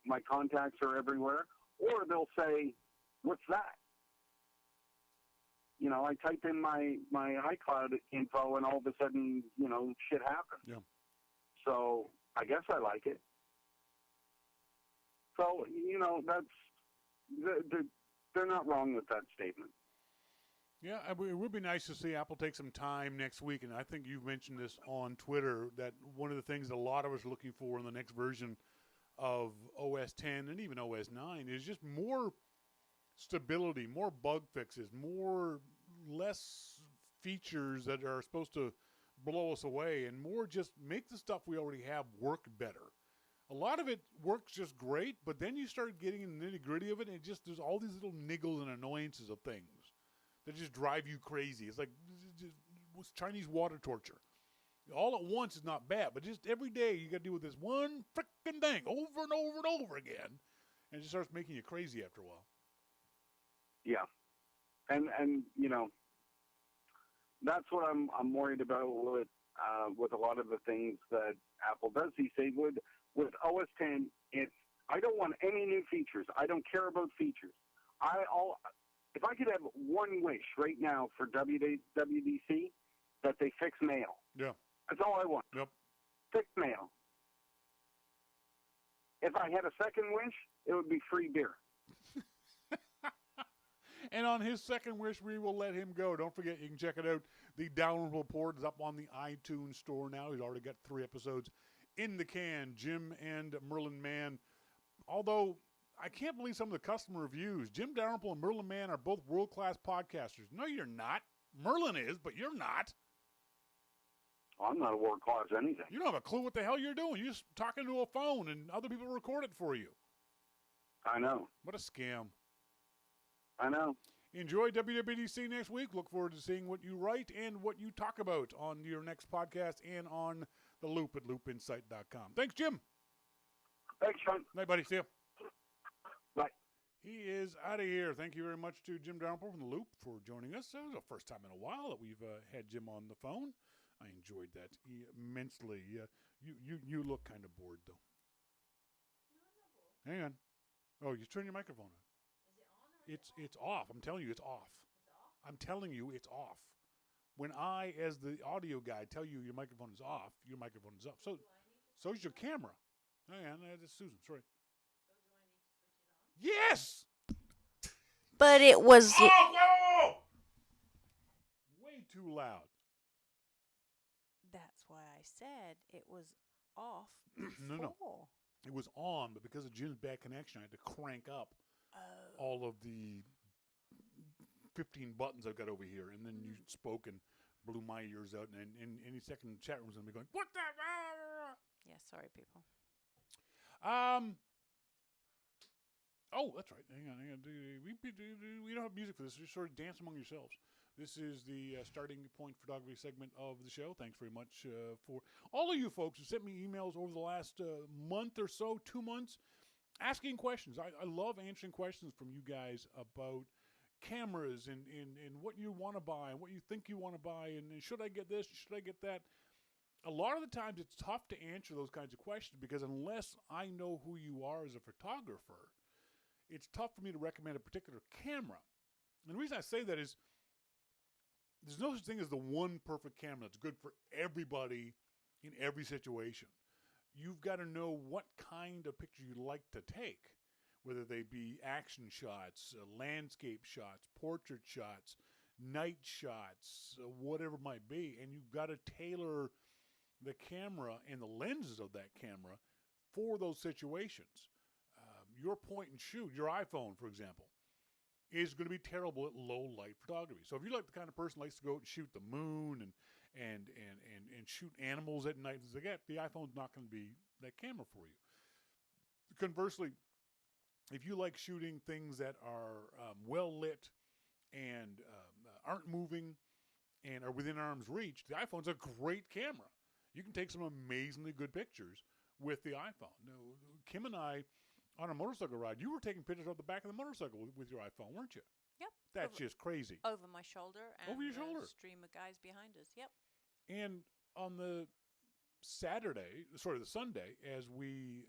my contacts are everywhere. Or they'll say, what's that? I type in my iCloud info, and all of a sudden, shit happens. Yeah. So I guess I like it. So, they're not wrong with that statement. Yeah, it would be nice to see Apple take some time next week, and I think you've mentioned this on Twitter, that one of the things a lot of us are looking for in the next version of OS 10 and even OS 9 is just more stability, more bug fixes, less features that are supposed to blow us away, and more just make the stuff we already have work better. A lot of it works just great, but then you start getting in the nitty-gritty of it, and there's all these little niggles and annoyances of things that just drive you crazy. It's like Chinese water torture. All at once is not bad, but just every day you got to deal with this one frickin' thing over and over and over again, and it just starts making you crazy after a while. Yeah, and that's what I'm worried about with a lot of the things that Apple does these days. With OS 10, I don't want any new features. I don't care about features. If I could have one wish right now for WWDC, that they fix mail. Yeah. That's all I want. Yep. Fix mail. If I had a second wish, it would be free beer. And on his second wish, we will let him go. Don't forget, you can check it out. The Dalrymple Report is up on the iTunes store now. He's already got 3 episodes in the can, Jim and Merlin Mann. Although, I can't believe some of the customer reviews. Jim Dalrymple and Merlin Mann are both world-class podcasters. No, you're not. Merlin is, but you're not. I'm not a world-class anything. You don't have a clue what the hell you're doing. You're just talking to a phone, and other people record it for you. I know. What a scam. I know. Enjoy WWDC next week. Look forward to seeing what you write and what you talk about on your next podcast and on The Loop at loopinsight.com. Thanks, Jim. Thanks, Shawn. Night, buddy. See ya. Bye. He is out of here. Thank you very much to Jim Dalrymple from The Loop for joining us. It was the first time in a while that we've had Jim on the phone. I enjoyed that immensely. You look kind of bored, though. No, I'm not bored. Hang on. Oh, you turn your microphone on. It's off. I'm telling you, it's off. It's off? I'm telling you, it's off. When I, as the audio guy, tell you your microphone is off, your microphone is off. So is your camera. Hang on, that's Susan. Sorry. So do I need to switch it on? Yes! But it was... Oh! Way too loud. That's why I said it was off before. No. It was on, but because of Jim's bad connection, I had to crank up all of the 15 buttons I've got over here, and then you spoke and blew my ears out, and any second the chat room's going to be going, what the? Yeah, sorry, people. Oh, that's right. Hang on. We don't have music for this. Just sort of dance among yourselves. This is the starting point photography segment of the show. Thanks very much for all of you folks who sent me emails over the last month or so, 2 months, asking questions. I love answering questions from you guys about cameras and what you want to buy and what you think you want to buy and should I get this, should I get that. A lot of the times it's tough to answer those kinds of questions because unless I know who you are as a photographer, it's tough for me to recommend a particular camera. And the reason I say that is there's no such thing as the one perfect camera that's good for everybody in every situation. You've got to know what kind of picture you like to take, whether they be action shots, landscape shots, portrait shots, night shots, whatever it might be. And you've got to tailor the camera and the lenses of that camera for those situations. Your point and shoot, your iPhone, for example, is going to be terrible at low light photography. So if you're like the kind of person who likes to go out and shoot the moon and shoot animals at night, things like that, the iPhone's not going to be that camera for you. Conversely, if you like shooting things that are well lit and aren't moving and are within arm's reach, the iPhone's a great camera. You can take some amazingly good pictures with the iPhone. Now, Kim and I, on a motorcycle ride, you were taking pictures of the back of the motorcycle with your iPhone, weren't you? Yep. That's just crazy. Over my shoulder and over your shoulder. Stream of guys behind us. Yep. And on the Sunday, as we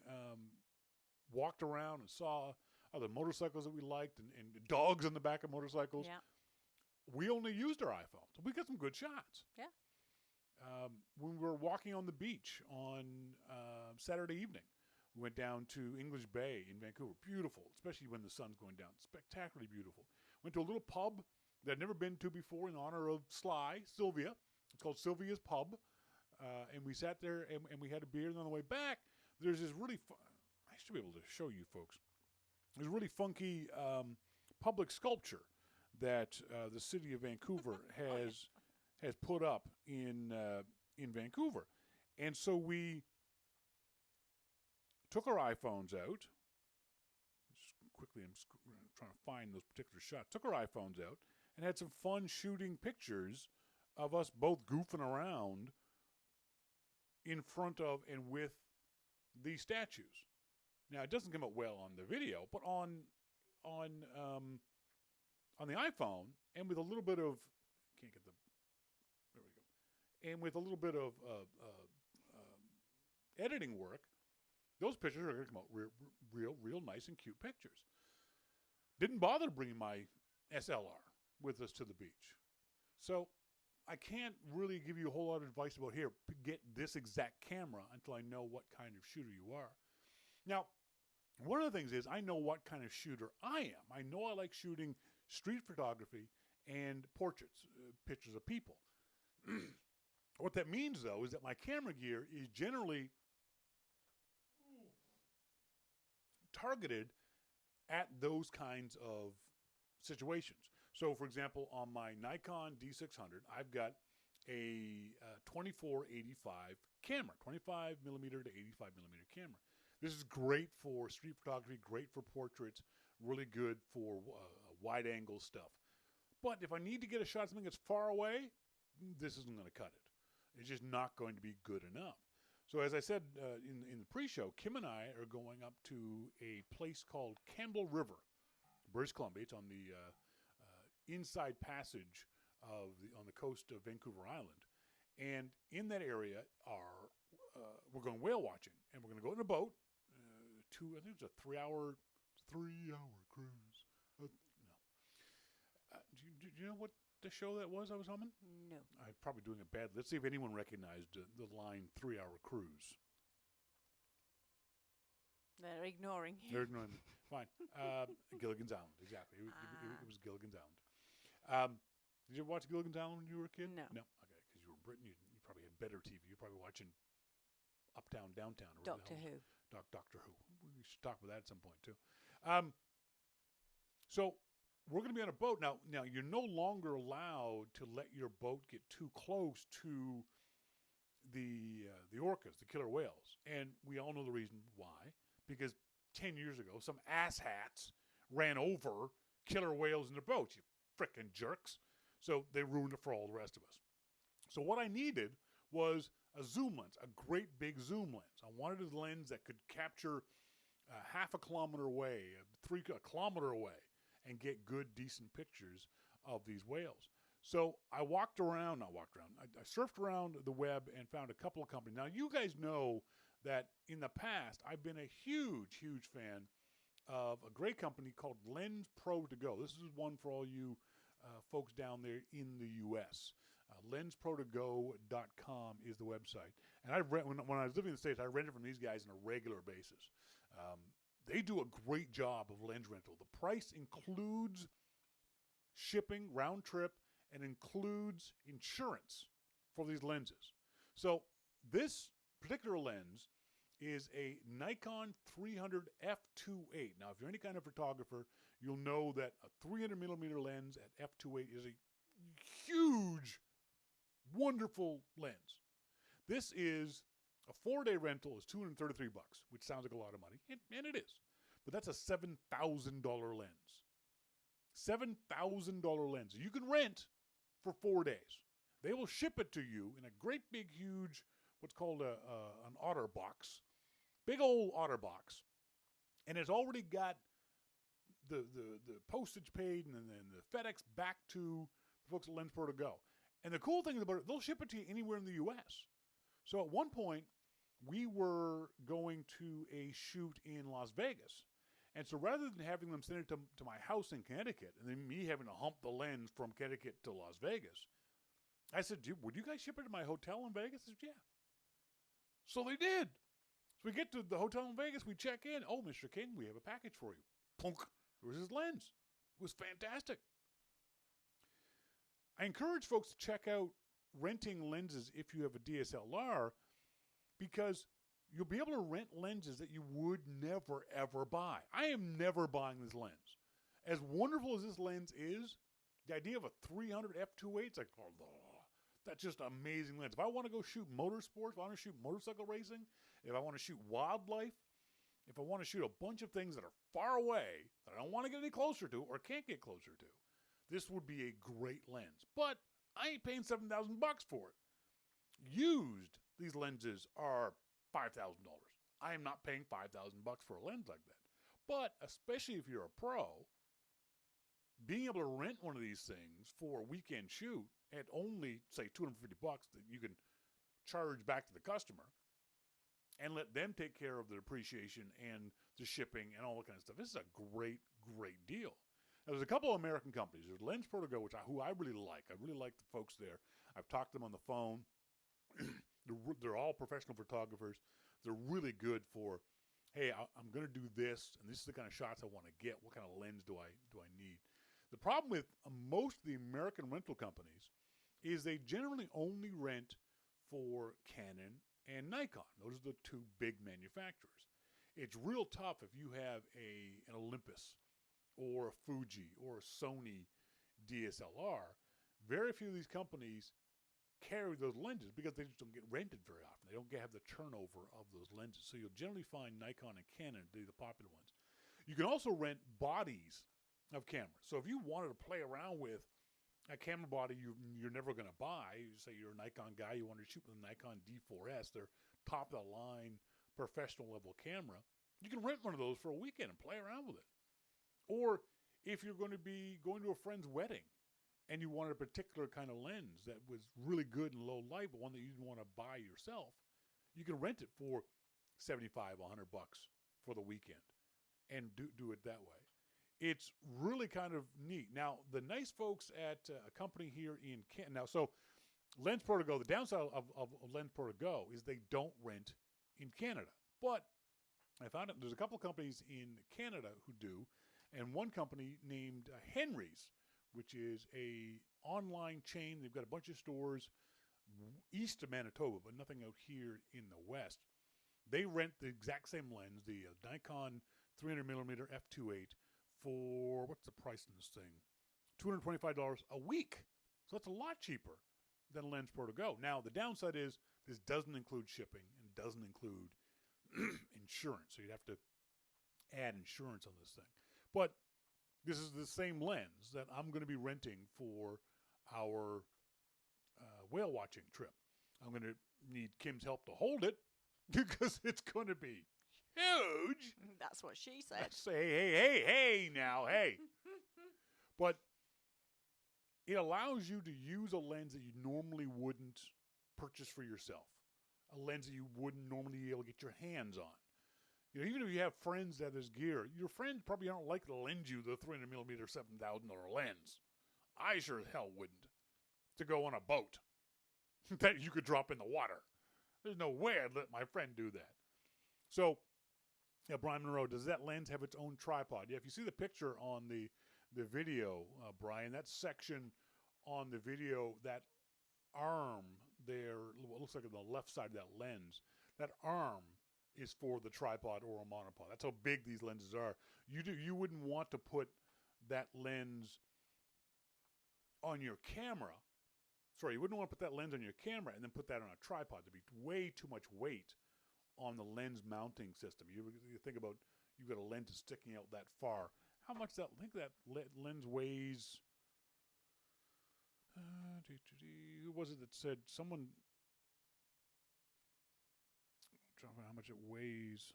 walked around and saw other motorcycles that we liked and dogs on the back of motorcycles, yeah. we only used our iPhones. We got some good shots. Yeah. When we were walking on the beach on Saturday evening, we went down to English Bay in Vancouver. Beautiful, especially when the sun's going down. Spectacularly beautiful. Went to a little pub that I'd never been to before in honor of Sylvia. It's called Sylvia's Pub. And we sat there and we had a beer. And on the way back, there's this really I should be able to show you folks. There's a really funky public sculpture that the city of Vancouver has put up in Vancouver. And so we took our iPhones out. Just quickly, I'm trying to find those particular shots. Took our iPhones out and had some fun shooting pictures of us both goofing around in front of and with these statues. Now, it doesn't come out well on the video, but on the iPhone, and with a little bit of, can't get the, there we go, and with a little bit of editing work, those pictures are going to come out real nice and cute pictures. Didn't bother bringing my SLR with us to the beach. So I can't really give you a whole lot of advice about here, get this exact camera until I know what kind of shooter you are. Now, one of the things is I know what kind of shooter I am. I know I like shooting street photography and portraits, pictures of people. What that means, though, is that my camera gear is generally targeted at those kinds of situations. So, for example, on my Nikon D600, I've got a 24-85 camera, 25 millimeter to 85 millimeter camera. This is great for street photography, great for portraits, really good for wide angle stuff. But if I need to get a shot of something that's far away, this isn't going to cut it. It's just not going to be good enough. So as I said in the pre-show, Kim and I are going up to a place called Campbell River, British Columbia. It's on the inside passage on the coast of Vancouver Island. And in that area we're going whale watching. And we're going to go in a boat. I think it's a three-hour cruise. No. Do you know what the show that was I was humming? No. I'm probably doing it bad. Let's see if anyone recognized the line 3-hour cruise. They're ignoring you. They're ignoring me. Fine. Gilligan's Island, exactly. It was Gilligan's Island. Did you ever watch Gilligan's Island when you were a kid? No. No? Okay, because you were in Britain. You probably had better TV. You're probably watching Uptown, Downtown. Or Doctor Who. Doctor Who. We should talk about that at some point, too. So we're going to be on a boat. Now, you're no longer allowed to let your boat get too close to the orcas, the killer whales. And we all know the reason why. Because 10 years ago, some asshats ran over killer whales in their boats, you frickin' jerks. So they ruined it for all the rest of us. So what I needed was a zoom lens, a great big zoom lens. I wanted a lens that could capture half a kilometer away, a kilometer away, and get good, decent pictures of these whales. So I surfed around the web and found a couple of companies. Now, you guys know that in the past, I've been a huge, huge fan of a great company called Lens Pro To Go. This is one for all you folks down there in the U.S. LensProToGo.com is the website. And when I was living in the States, I rented from these guys on a regular basis. They do a great job of lens rental. The price includes shipping, round trip, and includes insurance for these lenses. So this particular lens is a Nikon 300 f2.8. Now, if you're any kind of photographer, you'll know that a 300 millimeter lens at f2.8 is a huge, wonderful lens. This is a 4-day rental is $233, which sounds like a lot of money, and it is. But that's a $7,000 lens. $7,000 lens. You can rent for 4 days. They will ship it to you in a great big, huge, what's called an otter box. Big old otter box. And it's already got the postage paid and then the FedEx back to the folks at Lens Pro To Go. And the cool thing about it, they'll ship it to you anywhere in the U.S. So at one point, we were going to a shoot in Las Vegas. And so rather than having them send it to my house in Connecticut and then me having to hump the lens from Connecticut to Las Vegas, I said, would you guys ship it to my hotel in Vegas? They said, yeah. So they did. So we get to the hotel in Vegas, we check in. Oh, Mr. King, we have a package for you. Plunk. There was his lens. It was fantastic. I encourage folks to check out renting lenses if you have a DSLR, because you'll be able to rent lenses that you would never, ever buy. I am never buying this lens. As wonderful as this lens is, the idea of a 300 f2.8, it's like, oh, that's just an amazing lens. If I want to go shoot motorsports, if I want to shoot motorcycle racing, if I want to shoot wildlife, if I want to shoot a bunch of things that are far away that I don't want to get any closer to or can't get closer to, this would be a great lens. But I ain't paying $7,000 for it. Used, these lenses are $5,000. I am not paying $5,000 for a lens like that. But especially if you're a pro, being able to rent one of these things for a weekend shoot at only, say, $250 that you can charge back to the customer and let them take care of the depreciation and the shipping and all that kind of stuff. This is a great, great deal. Now, there's a couple of American companies. There's Lens Protego, who I really like. I really like the folks there. I've talked to them on the phone. They're all professional photographers. They're really good for, hey, I'm going to do this, and this is the kind of shots I want to get. What kind of lens do I need? The problem with most of the American rental companies is they generally only rent for Canon and Nikon. Those are the two big manufacturers. It's real tough if you have an Olympus or a Fuji or a Sony DSLR. Very few of these companies carry those lenses because they just don't get rented very often. They don't have the turnover of those lenses. So you'll generally find Nikon and Canon to be the popular ones. You can also rent bodies of cameras. So if you wanted to play around with a camera body you're never going to buy, you say you're a Nikon guy, you want to shoot with a Nikon D4S, their top-of-the-line professional-level camera, you can rent one of those for a weekend and play around with it. Or if you're going to be going to a friend's wedding and you wanted a particular kind of lens that was really good in low light, but one that you didn't want to buy yourself, you can rent it for $75, $100 for the weekend and do it that way. It's really kind of neat. Now, the nice folks at a company here in Canada. Now, so Lens Protego, the downside of Lens Protego is they don't rent in Canada. But I found out there's a couple of companies in Canada who do, and one company named Henry's, which is a online chain. They've got a bunch of stores east of Manitoba, but nothing out here in the west. They rent the exact same lens, the Nikon 300mm f2.8, for, what's the price in this thing? $225 a week. So that's a lot cheaper than Lens Protego. Now, the downside is this doesn't include shipping and doesn't include insurance. So you'd have to add insurance on this thing. But this is the same lens that I'm going to be renting for our whale watching trip. I'm going to need Kim's help to hold it because it's going to be huge. That's what she said. Hey, now, hey. But it allows you to use a lens that you normally wouldn't purchase for yourself. A lens that you wouldn't normally be able to get your hands on. You know, even if you have friends that has gear, your friends probably aren't likely to lend you the 300mm $7,000 lens. I sure as hell wouldn't. To go on a boat that you could drop in the water. There's no way I'd let my friend do that. So, yeah, Brian Monroe, does that lens have its own tripod? Yeah, if you see the picture on the video, Brian, that section on the video, that arm there, what looks like on the left side of that lens, that arm is for the tripod or a monopod. That's how big these lenses are. You wouldn't want to put that lens on your camera. Sorry, you wouldn't want to put that lens on your camera and then put that on a tripod. There'd be way too much weight on the lens mounting system. You think about, you've got a lens sticking out that far. How much that? I think that lens weighs. Who was it that said? Someone. Trying to find how much it weighs.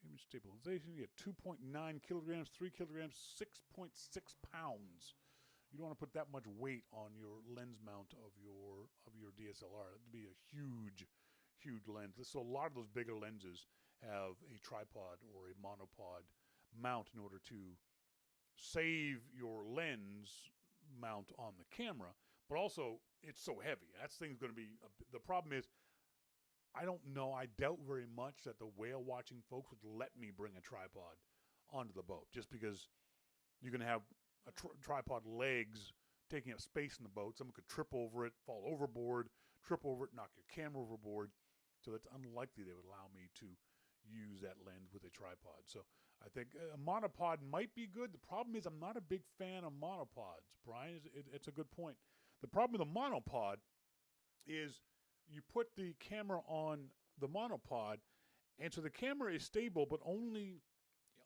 Image stabilization. You get 2.9 kilograms, 3 kilograms, 6.6 pounds. You don't want to put that much weight on your lens mount of your DSLR. That'd be a huge lens. So a lot of those bigger lenses have a tripod or a monopod mount in order to save your lens mount on the camera, but also it's so heavy. That thing's going to be the problem is I don't know. I doubt very much that the whale watching folks would let me bring a tripod onto the boat, just because you're going to have a tripod legs taking up space in the boat. Someone could trip over it, fall overboard, trip over it, knock your camera overboard. So it's unlikely they would allow me to use that lens with a tripod. So I think a monopod might be good. The problem is I'm not a big fan of monopods, Brian. It's a good point. The problem with a monopod is you put the camera on the monopod, and so the camera is stable, but only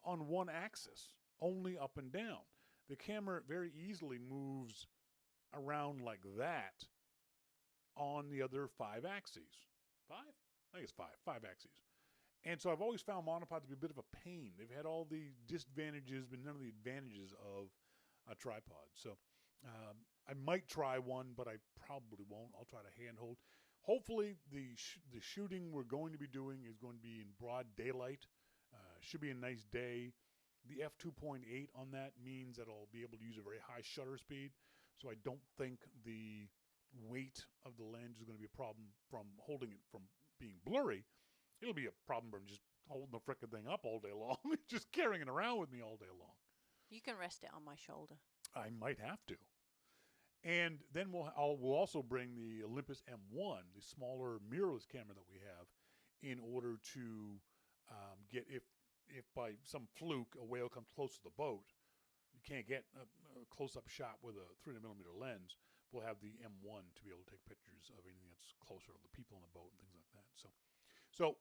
on one axis, only up and down. The camera very easily moves around like that on the other 5 axes. 5? I think it's 5. 5 axes. And so I've always found monopods to be a bit of a pain. They've had all the disadvantages, but none of the advantages of a tripod. So I might try one, but I probably won't. I'll try to handhold. Hopefully, the shooting we're going to be doing is going to be in broad daylight. Should be a nice day. The f2.8 on that means that I'll be able to use a very high shutter speed. So I don't think the weight of the lens is going to be a problem from holding it from being blurry. It'll be a problem from just holding the frickin' thing up all day long, just carrying it around with me all day long. You can rest it on my shoulder. I might have to. And then we'll also bring the Olympus M1, the smaller mirrorless camera that we have, in order to get, if by some fluke a whale comes close to the boat, you can't get a close-up shot with a 300mm lens, we'll have the M1 to be able to take pictures of anything that's closer to the people on the boat and things like that. So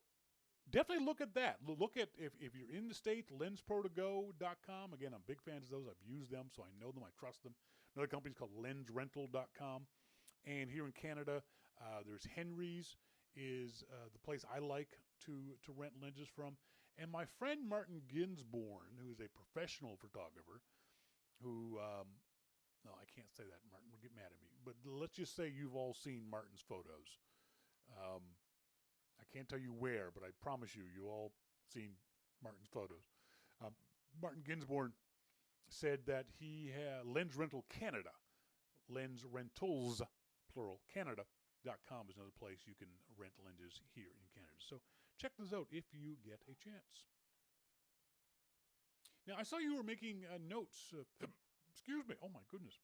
definitely look at that. Look at, if you're in the States, lensprotogo.com. Again, I'm big fans of those. I've used them, so I know them. I trust them. Another company is called lensrental.com. And here in Canada, there's Henry's is the place I like to rent lenses from. And my friend Martin Ginsborn, who's a professional photographer, who, no, I can't say that, Martin will get mad at me. But let's just say you've all seen Martin's photos. I can't tell you where, but I promise you all seen Martin's photos. Martin Ginsborn said that he had Lens Rental Canada, Lens Rentals, plural, Canada.com is another place you can rent lenses here in Canada. So check those out if you get a chance. Now, I saw you were making notes. Excuse me. Oh, my goodness.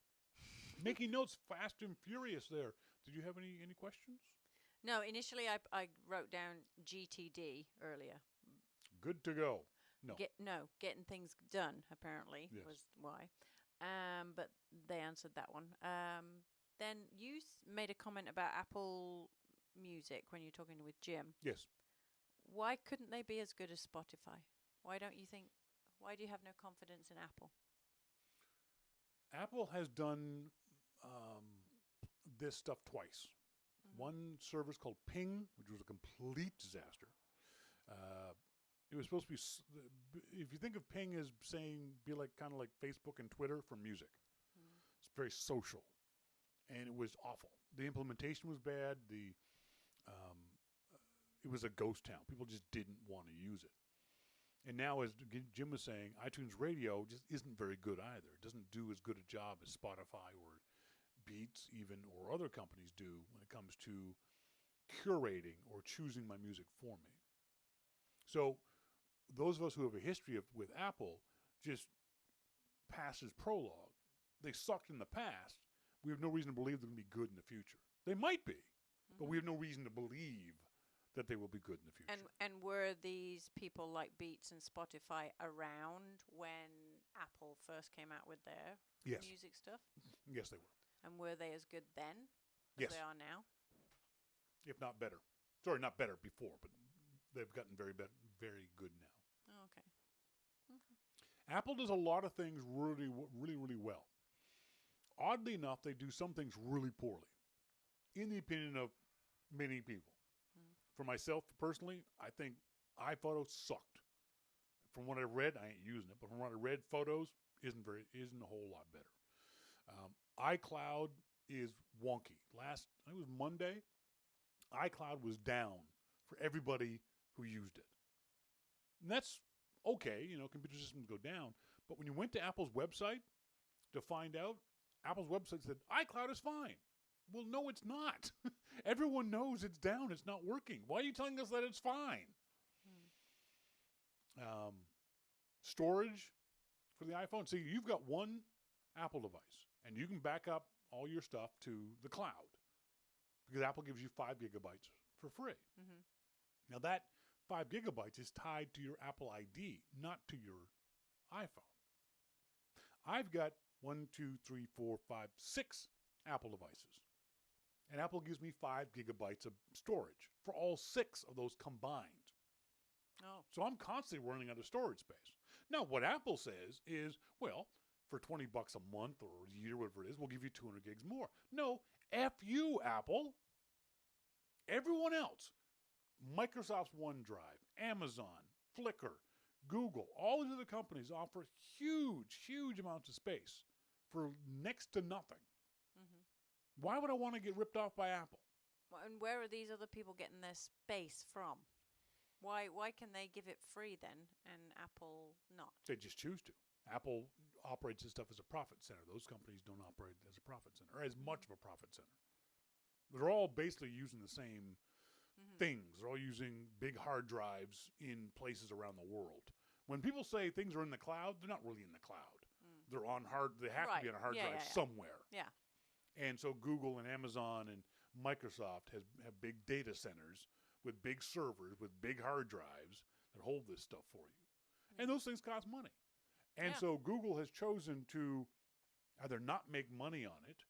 Making notes fast and furious there. Did you have any questions? No, initially I wrote down GTD earlier. Good to go. No. Getting things done, apparently, yes. was why. But they answered that one. Then you made a comment about Apple Music when you're talking with Jim. Yes. Why couldn't they be as good as Spotify? Why do you have no confidence in Apple? Apple has done this stuff twice. Mm-hmm. One service called Ping, which was a complete disaster. It was supposed to be, if you think of Ping as be like kind of like Facebook and Twitter for music. Mm-hmm. It's very social, and it was awful. The implementation was bad. It was a ghost town. People just didn't want to use it. And now, as Jim was saying, iTunes Radio just isn't very good either. It doesn't do as good a job as Spotify or Beats even, or other companies do when it comes to curating or choosing my music for me. So those of us who have a history with Apple, just past as prologue. They sucked in the past. We have no reason to believe they're going to be good in the future. They might be, but we have no reason to believe that they will be good in the future. And were these people like Beats and Spotify around when Apple first came out with their music stuff? Yes, they were. And were they as good then Yes. as they are now? If not better. Sorry, not better before, but they've gotten very good now. Oh, okay. Apple does a lot of things really, really, really well. Oddly enough, they do some things really poorly, in the opinion of many people. For myself, personally, I think iPhotos sucked. From what I read, I ain't using it, but from what I read, Photos isn't a whole lot better. iCloud is wonky. I think it was Monday, iCloud was down for everybody who used it. And that's okay, computer systems go down. But when you went to Apple's website to find out, Apple's website said, iCloud is fine. Well, no, it's not. Everyone knows it's down. It's not working. Why are you telling us that it's fine? Storage for the iPhone. See, you've got one Apple device, and you can back up all your stuff to the cloud because Apple gives you 5 gigabytes for free. Mm-hmm. Now, that 5 gigabytes is tied to your Apple ID, not to your iPhone. I've got 6 Apple devices. And Apple gives me 5 gigabytes of storage for all 6 of those combined. Oh. So I'm constantly running out of storage space. Now, what Apple says is, well, for $20 a month or a year, whatever it is, we'll give you 200 gigs more. No, F you, Apple. Everyone else, Microsoft's OneDrive, Amazon, Flickr, Google, all these other companies offer huge amounts of space for next to nothing. Mm-hmm. Why would I want to get ripped off by Apple? Well, and where are these other people getting their space from? Why can they give it free then and Apple not? They just choose to. Apple operates this stuff as a profit center. Those companies don't operate as a profit center, or as much of a profit center. They're all basically using the same things. They're all using big hard drives in places around the world. When people say things are in the cloud, they're not really in the cloud. They're on they have to be on a hard drive somewhere. Yeah. And so Google and Amazon and Microsoft have big data centers with big servers, with big hard drives that hold this stuff for you. And those things cost money. And so Google has chosen to either not make money on it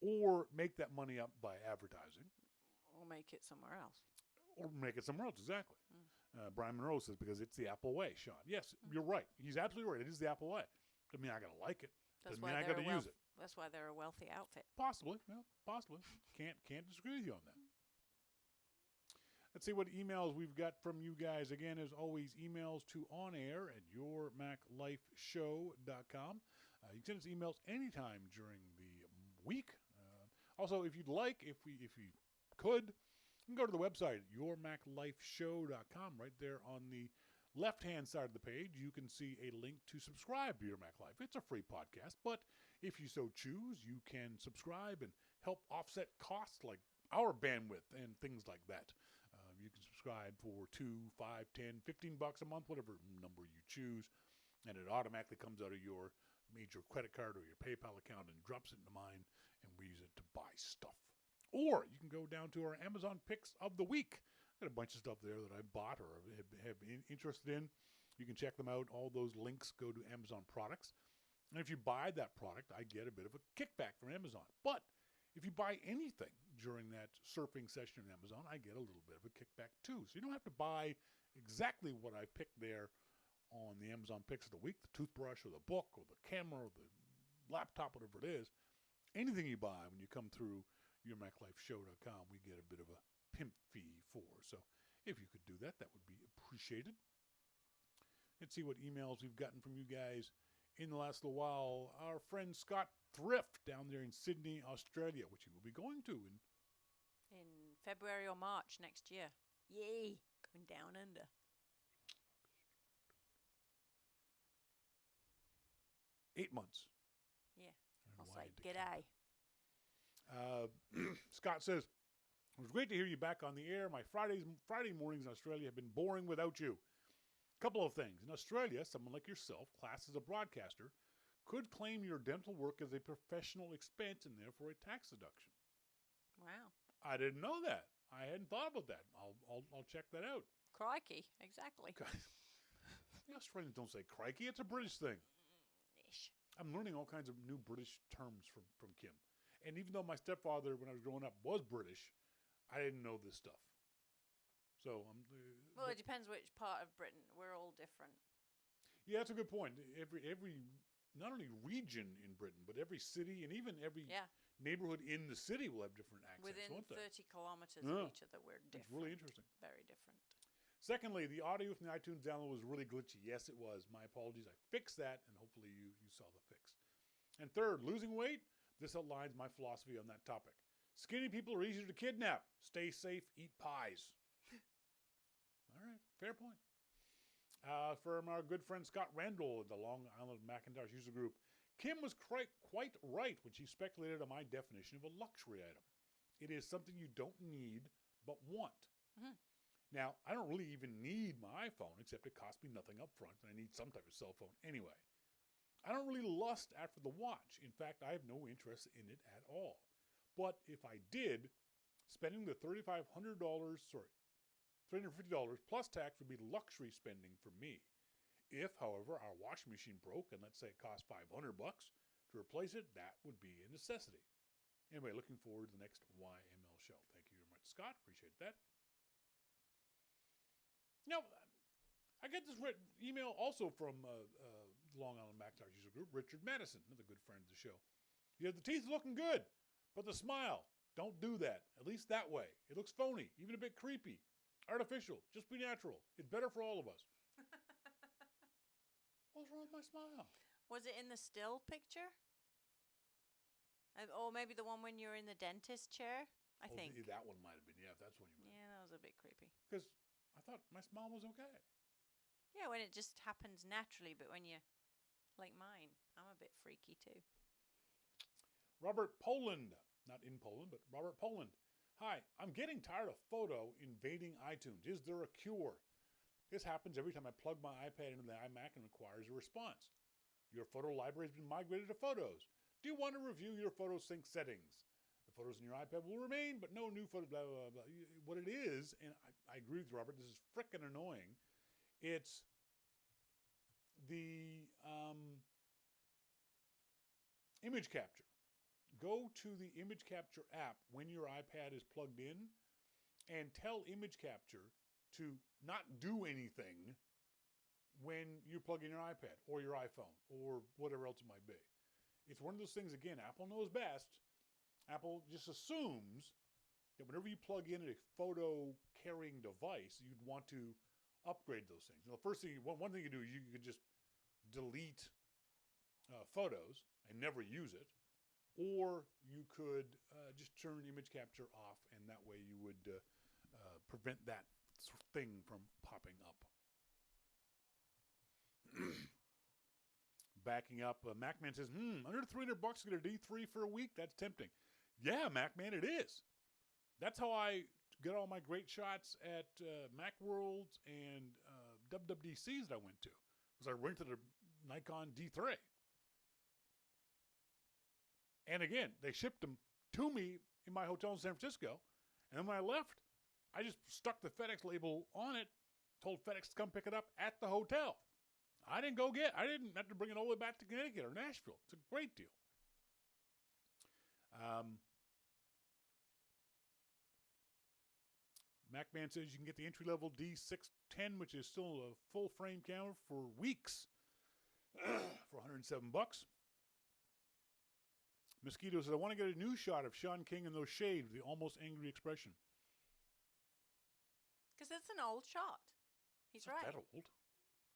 or make that money up by advertising. Or make it somewhere else. Exactly. Brian Monroe says, because it's the Apple way, Shawn. Yes, you're right. He's absolutely right. It is the Apple way. Doesn't mean I got to like it. Doesn't mean I got to use it. That's why they're a wealthy outfit. Possibly. Well, possibly. Can't disagree with you on that. Let's see what emails we've got from you guys. Again, as always, emails to onair@yourmaclifeshow.com. You can send us emails anytime during the week. Also, if you'd like, if we could, you can go to the website, yourmaclifeshow.com. Right there on the left-hand side of the page, you can see a link to subscribe to Your Mac Life. It's a free podcast, but if you so choose, you can subscribe and help offset costs like our bandwidth and things like that. You can subscribe for $2, $5, $10, $15 a month, whatever number you choose, and it automatically comes out of your major credit card or your PayPal account and drops it into mine, and we use it to buy stuff. Or you can go down to our Amazon picks of the week. Got a bunch of stuff there that I've bought or have been interested in. You can check them out. All those links go to Amazon products. And if you buy that product, I get a bit of a kickback from Amazon. But if you buy anything during that surfing session on Amazon, I get a little bit of a kickback too. So you don't have to buy exactly what I picked there on the Amazon picks of the week, the toothbrush or the book or the camera or the laptop, whatever it is. Anything you buy when you come through yourmaclifeshow.com, we get a bit of a pimp fee for. So if you could do that, that would be appreciated. Let's see what emails we've gotten from you guys in the last little while. Our friend Scott Thrift down there in Sydney, Australia, which he will be going to in February or March next year. Yay! Going down under. $8 months. Yeah. I'll say g'day. Scott says, it was great to hear you back on the air. My Friday mornings in Australia have been boring without you. Couple of things. In Australia, someone like yourself, classed as a broadcaster, could claim your dental work as a professional expense and therefore a tax deduction. Wow. I didn't know that. I hadn't thought about that. I'll check that out. Crikey. Exactly. The Australians don't say crikey. It's a British thing. Ish. I'm learning all kinds of new British terms from Kim. And even though my stepfather, when I was growing up, was British, I didn't know this stuff. So well, it depends which part of Britain. We're all different. Yeah, that's a good point. Every not only region in Britain, but every city and even every neighborhood in the city will have different accents. Within 30 kilometers of each other, we're different. It's really interesting. Very different. Secondly, the audio from the iTunes download was really glitchy. Yes, it was. My apologies. I fixed that, and hopefully you saw the fix. And third, losing weight. This outlines my philosophy on that topic. Skinny people are easier to kidnap. Stay safe, eat pies. All right, fair point. From our good friend Scott Randall of the Long Island Macintosh user group. Kim was quite right when she speculated on my definition of a luxury item. It is something you don't need but want. Mhm. Now, I don't really even need my iPhone, except it costs me nothing up front, and I need some type of cell phone anyway. I don't really lust after the watch. In fact, I have no interest in it at all. But if I did, spending the $350 plus tax would be luxury spending for me. If, however, our washing machine broke and let's say it cost $500 to replace it, that would be a necessity. Anyway, looking forward to the next YML show. Thank you very much, Scott. Appreciate that. Now, I get this email also from Long Island Macintosh user group, Richard Madison, another good friend of the show. You have the teeth looking good, but the smile, don't do that. At least that way. It looks phony, even a bit creepy, artificial. Just be natural. It's better for all of us. What's wrong with my smile? Was it in the still picture? Or maybe the one when you're in the dentist chair? I think. That one might have been. Yeah, if that's one you meant. Yeah, that was a bit creepy. Because I thought my smile was okay. Yeah, when it just happens naturally, but when you, like mine, I'm a bit freaky too. Robert Poland, not in Poland, but Robert Poland. Hi, I'm getting tired of photo invading iTunes. Is there a cure? This happens every time I plug my iPad into the iMac and requires a response. Your photo library has been migrated to Photos. Do you want to review your photo sync settings? The photos in your iPad will remain, but no new photos, blah, blah, blah. What it is, and I agree with Robert, this is frickin' annoying. It's the image capture. Go to the image capture app when your iPad is plugged in and tell image capture to not do anything when you plug in your iPad or your iPhone or whatever else it might be. It's one of those things, again, Apple knows best. Apple just assumes that whenever you plug in a photo-carrying device, you'd want to upgrade those things. The first thing, one thing you do is you could just delete photos and never use it, or you could just turn image capture off, and that way you would prevent that thing from popping up. Backing up, Macman says, under $300 to get a D3 for a week? That's tempting. Yeah, Macman, it is. That's how I get all my great shots at Macworlds and WWDCs that I went to. Was I rented a Nikon D3. And again, they shipped them to me in my hotel in San Francisco. And then when I left, I just stuck the FedEx label on it, told FedEx to come pick it up at the hotel. I didn't have to bring it all the way back to Connecticut or Nashville. It's a great deal. Macman says you can get the entry-level D610, which is still a full-frame camera, for weeks for $107. Mosquito says, I want to get a new shot of Shawn King in those shades, the almost angry expression. Because it's an old shot. He's right. Not that old.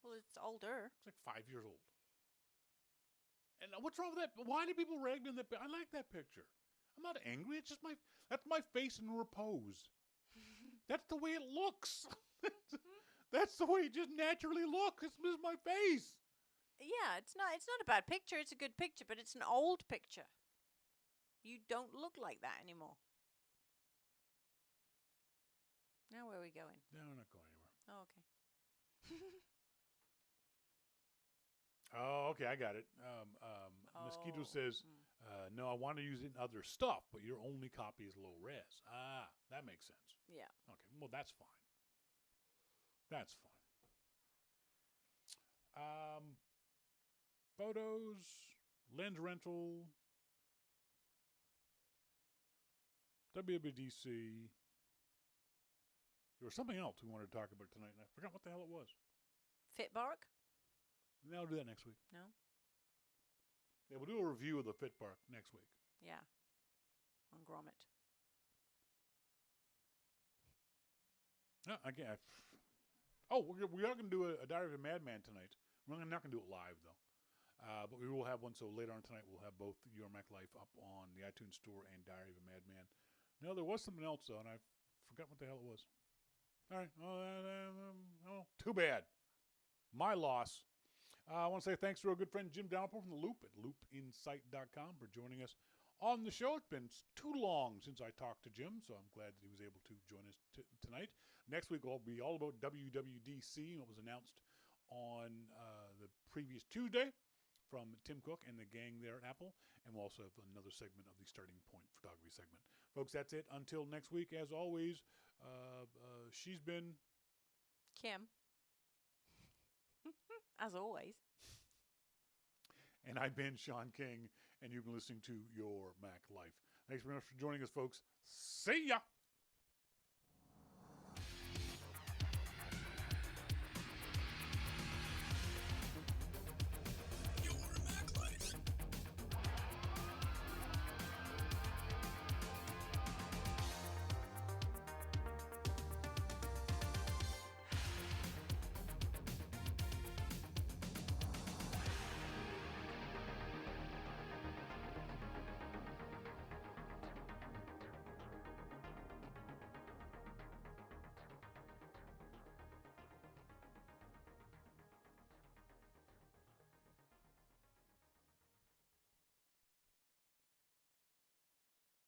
Well, it's older. It's like 5 years old. And what's wrong with that? Why do people rag me on that? I like that picture. I'm not angry. It's just that's my face in repose. That's the way it looks. That's the way it just naturally looks. This is my face. Yeah, it's not a bad picture. It's a good picture, but it's an old picture. You don't look like that anymore. Now where are we going? No, we're not going anywhere. Oh, okay. Oh, okay, I got it. Mosquito says, no, I want to use it in other stuff, but your only copy is low res. Ah, that makes sense. Yeah. Okay, well, that's fine. That's fine. Photos, lens rental, WWDC. There was something else we wanted to talk about tonight, and I forgot what the hell it was. Fitbark? Now we'll do that next week. No? Yeah, we'll do a review of the Fitbark next week. Yeah. On Grommet. No, again. We are going to do a Diary of a Madman tonight. We're not going to do it live, though. But we will have one, so later on tonight we'll have both Your Mac Life up on the iTunes Store and Diary of a Madman. No, there was something else, though, and I forgot what the hell it was. All right. Oh, too bad. my loss. I want to say thanks to our good friend Jim Dalrymple from The Loop at loopinsight.com for joining us on the show. It's been too long since I talked to Jim, so I'm glad that he was able to join us tonight. Next week will be all about WWDC, what was announced on the previous Tuesday from Tim Cook and the gang there at Apple. And we'll also have another segment of the Starting Point photography segment. Folks, that's it. Until next week, as always, she's been Kim. As always. And I've been Shawn King, and you've been listening to Your Mac Life. Thanks very much for joining us, folks. See ya!